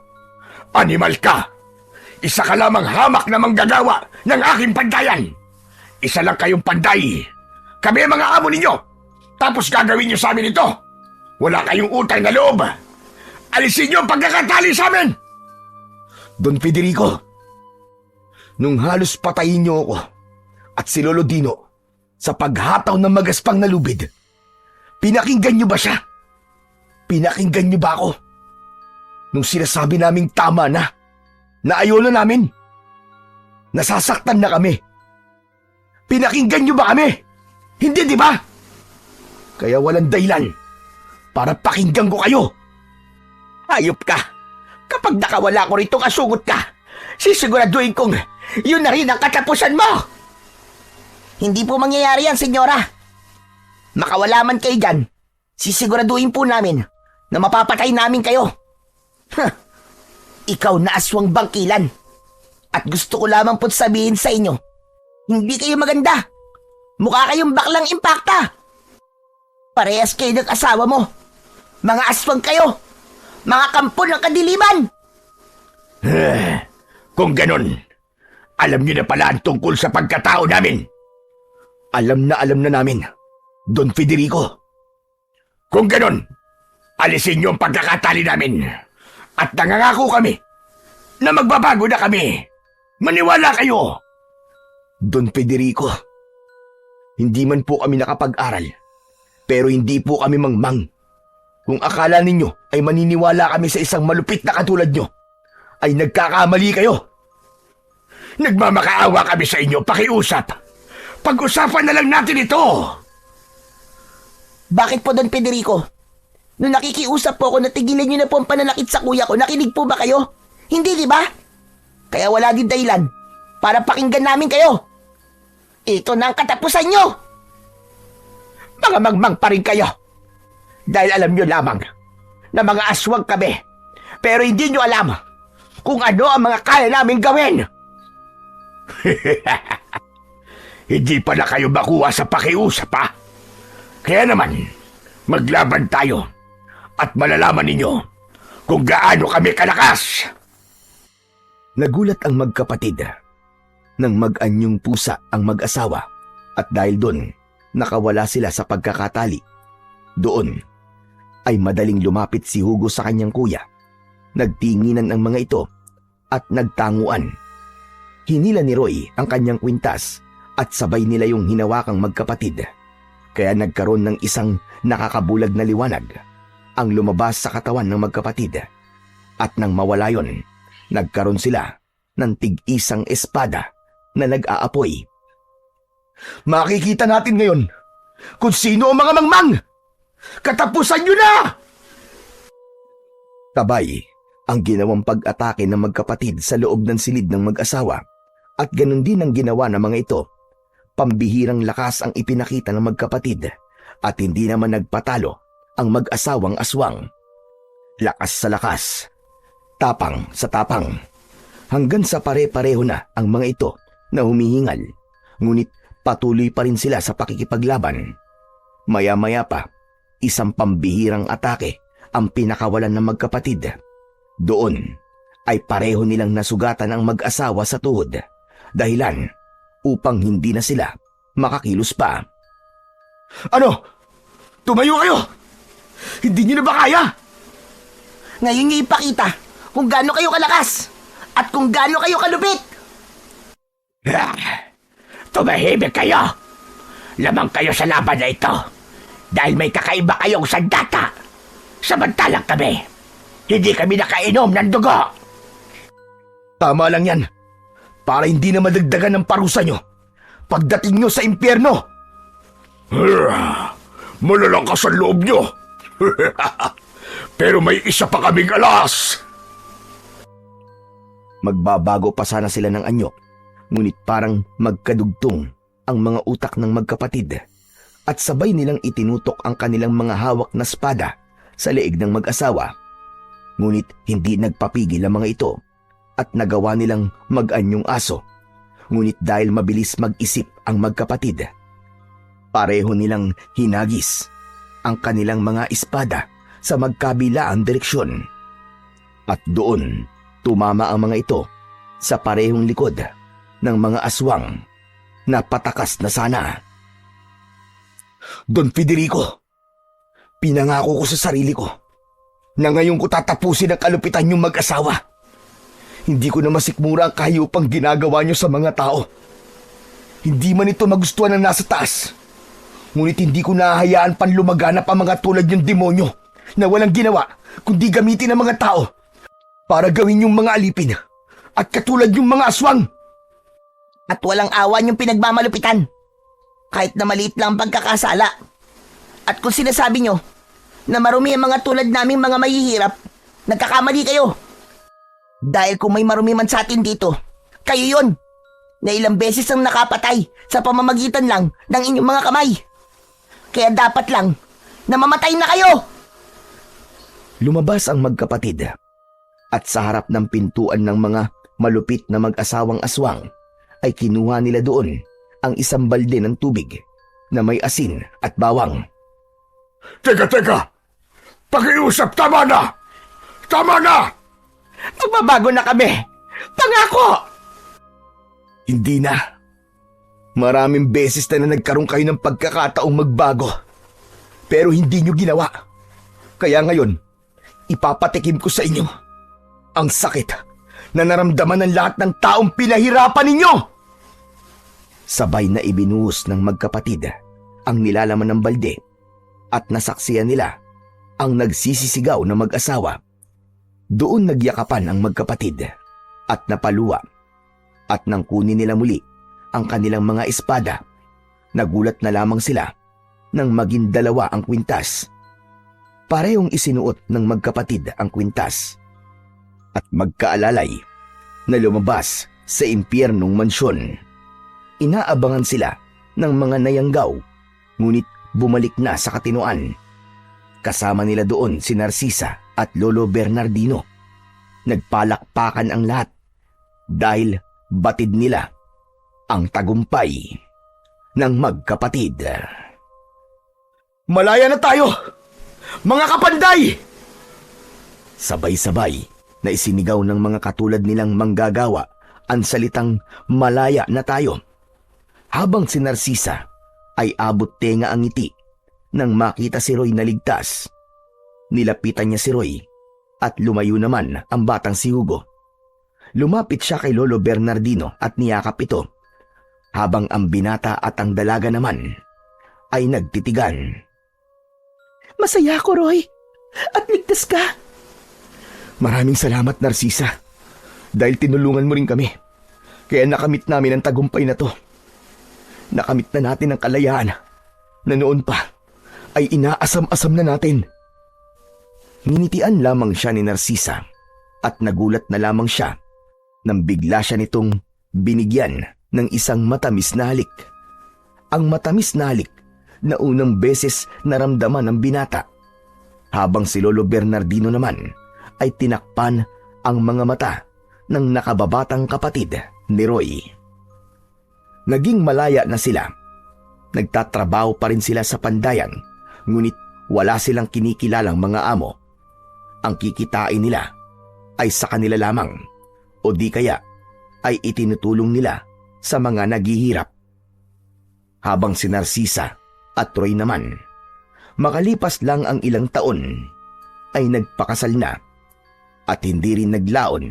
C: Animal ka! Isa ka lamang hamak na manggagawa ng aking pandayan. Isa lang kayong panday. Kami ang mga amo ninyo. Tapos gagawin nyo sa amin ito. Wala kayong utang na loob. Alisin nyo ang pagkakatali sa amin!
A: Don Federico, nung halos patayin nyo ako at si Lolo Dino sa paghataw ng magaspang na lubid, pinakinggan nyo ba siya? Pinakinggan nyo ba ako? Nung sinasabi naming tama na ayaw na namin, nasasaktan na kami. Pinakinggan nyo ba kami? Hindi, di ba? Kaya walang dahilan para pakinggan ko kayo.
B: Hayop ka. Kapag nakawala ko rito kasugot ka, sisiguraduhin kong yun na rin ang katapusan mo. Hindi po mangyayari yan, senyora. Makawala man kayo dyan, sisiguraduhin po namin na mapapatay namin kayo. Huh. Ikaw na aswang bangkilan. At gusto ko lamang po't sabihin sa inyo, hindi kayo maganda. Mukha kayong baklang impakta. Parehas kayo ng asawa mo. Mga aswang kayo. Mga kampon ng kadiliman.
C: Kung ganun, alam niyo na pala ang tungkol sa pagkatao namin.
A: Alam na namin, Don Federico.
C: Kung ganun, alisin niyo ang pagkakatali namin. At nangangako kami na magbabago na kami. Maniwala kayo.
A: Don Federico, hindi man po kami nakapag-aral, pero hindi po kami mangmang. Kung akala ninyo ay maniniwala kami sa isang malupit na katulad nyo, ay nagkakamali kayo.
C: Nagmamakaawa kami sa inyo, pakiusap. Pag-usapan na lang natin ito.
B: Bakit po, Don Federico? Nung nakikiusap po ako na tigilan niyo na po ang pananakit sa kuya ko, nakinig po ba kayo? Hindi, di ba? Kaya wala din dahilan para pakinggan namin kayo. Ito na ang katapusan nyo.
C: Mga mangmang pa rin kayo. Dahil alam nyo lamang na mga aswang kami. Pero hindi nyo alam kung ano ang mga kaya namin gawin. Hindi pala kayo makuha sa pakiusap, ha? Kaya naman, maglaban tayo at malalaman ninyo kung gaano kami kalakas.
A: Nagulat ang magkapatid nang mag-anyong pusa ang mag-asawa at dahil doon, nakawala sila sa pagkakatali. Doon ay madaling lumapit si Hugo sa kanyang kuya. Nagtinginan ang mga ito at nagtanguan. Hinila ni Roy ang kanyang kwintas at sabay nila yung hinawakang magkapatid. Kaya nagkaroon ng isang nakakabulag na liwanag ang lumabas sa katawan ng magkapatid. At nang mawala yon, nagkaroon sila ng tig-isang espada na nag-aapoy.
D: Makikita natin ngayon kung sino ang mga mangmang! Katapusan nyo na!
A: Tabay ang ginawang pag-atake ng magkapatid sa loob ng silid ng mag-asawa at ganun din ang ginawa ng mga ito. Pambihirang lakas ang ipinakita ng magkapatid at hindi naman nagpatalo ang mag-asawang aswang. Lakas sa lakas, tapang sa tapang, hanggang sa pare-pareho na ang mga ito na humihingal, ngunit patuloy pa rin sila sa pakikipaglaban. Maya-maya pa, isang pambihirang atake ang pinakawalan ng magkapatid. Doon ay pareho nilang nasugatan ang mag-asawa sa tuhod, dahilan upang hindi na sila makakilos pa.
D: Ano? Tumayo kayo! Hindi nyo na ba kaya?
B: Ngayon niyo ipakita kung gaano kayo kalakas at kung gaano kayo kalupit.
C: Tumahimik kayo! Lamang kayo sa laban na ito dahil may kakaiba kayong sandata. Samantalang kami, hindi kami nakainom ng dugo.
A: Tama lang yan, para hindi na madagdagan ng parusa nyo pagdating nyo sa impyerno.
C: Malalakas ang loob nyo. Pero may isa pa kaming alas.
A: Magbabago pa sana sila ng anyo, ngunit parang magkadugtong ang mga utak ng magkapatid at sabay nilang itinutok ang kanilang mga hawak na espada sa leeg ng mag-asawa. Ngunit hindi nagpapigil ang mga ito at nagawa nilang mag-anyong aso. Ngunit dahil mabilis mag-isip ang magkapatid, pareho nilang hinagis ang kanilang mga espada sa magkabilaang direksyon. At doon, tumama ang mga ito sa parehong likod ng mga aswang na patakas na sana.
D: Don Federico, pinangako ko sa sarili ko na ngayon ko tatapusin ang kalupitan niyong mag-asawa. Hindi ko na masikmura ang kahiyupang ginagawa niyo sa mga tao. Hindi man ito magustuhan ng nasa taas, ngunit hindi ko nahahayaan pang lumaganap ang mga tulad niyong demonyo na walang ginawa kundi gamitin ng mga tao para gawin yung mga alipin at katulad yung mga aswang.
B: At walang awan yung pinagmamalupitan. Kahit na maliit lang ang pagkakasala. At kung sinasabi nyo na marumi ang mga tulad naming mga mahihirap, nagkakamali kayo. Dahil kung may marumi man sa atin dito, kayo yun, na ilang beses ang nakapatay sa pamamagitan lang ng inyong mga kamay. Kaya dapat lang na mamatay na kayo.
A: Lumabas ang magkapatid at sa harap ng pintuan ng mga malupit na mag-asawang aswang ay kinuha nila doon ang isang balde ng tubig na may asin at bawang.
C: Teka! Pakiusap, tama na! Tama na!
B: Magbabago na kami! Pangako!
D: Hindi na. Maraming beses na nagkaroon kayo ng pagkakataong magbago. Pero hindi nyo ginawa. Kaya ngayon, ipapatikim ko sa inyo ang sakit na naramdaman ng lahat ng taong pinahirapan ninyo.
A: Sabay na ibinuhos ng magkapatid ang nilalaman ng balde at nasaksiyan nila ang nagsisisigaw na mag-asawa. Doon nagyakapan ang magkapatid at napaluwa at nang kunin nila muli ang kanilang mga espada, nagulat na lamang sila nang maging dalawa ang kwintas. Parehong isinuot ng magkapatid ang kwintas at magkaalalay na lumabas sa impyernong mansyon. Inaabangan sila ng mga nayanggaw, ngunit bumalik na sa katinoan. Kasama nila doon si Narcisa at Lolo Bernardino. Nagpalakpakan ang lahat dahil batid nila ang tagumpay ng magkapatid.
D: Malaya na tayo! Mga kapanday!
A: Sabay-sabay na isinigaw ng mga katulad nilang manggagawa ang salitang malaya na tayo. Habang si Narcisa ay abot tenga ang ngiti nang makita si Roy na ligtas. Nilapitan niya si Roy at lumayo naman ang batang si Hugo. Lumapit siya kay Lolo Bernardino at niyakap ito, habang ang binata at ang dalaga naman ay nagtitigan.
B: Masaya ako, Roy. At ligtas ka.
D: Maraming salamat, Narcisa. Dahil tinulungan mo rin kami. Kaya nakamit namin ang tagumpay na to. Nakamit na natin ang kalayaan na noon pa ay inaasam-asam na natin.
A: Nginitian lamang siya ni Narcisa at nagulat na lamang siya nang bigla siya nitong binigyan ng isang matamis na halik. Ang matamis na halik na unang beses naramdaman ng binata, habang si Lolo Bernardino naman ay tinakpan ang mga mata ng nakababatang kapatid ni Roy. Naging malaya na sila. Nagtatrabaho pa rin sila sa pandayan, ngunit wala silang kinikilalang mga amo. Ang kikitain nila ay sa kanila lamang, o di kaya ay itinutulong nila sa mga naghihirap. Habang si Narcisa at Roy naman, makalipas lang ang ilang taon, ay nagpakasal na at hindi rin naglaon.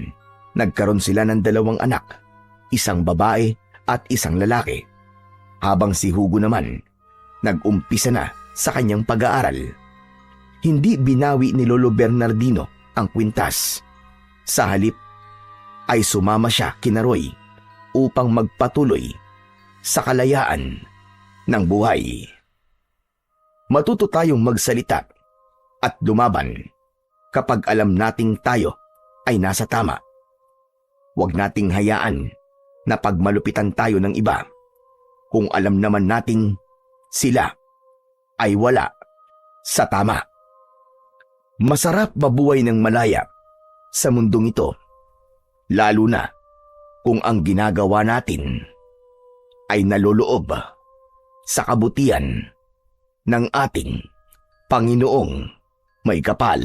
A: Nagkaroon sila ng 2 anak, isang babae at isang lalaki. Habang si Hugo naman, nag-umpisa na sa kanyang pag-aaral. Hindi binawi ni Lolo Bernardino ang kwintas. Sa halip ay sumama siya kina Roy upang magpatuloy sa kalayaan ng buhay. Matuto tayong magsalita at lumaban kapag alam nating tayo ay nasa tama. Huwag nating hayaan na pagmalupitan tayo ng iba kung alam naman nating sila ay wala sa tama. Masarap mabuhay ng malaya sa mundong ito, lalo na kung ang ginagawa natin ay naloloob sa kabutihan ng ating Panginoong may kapal.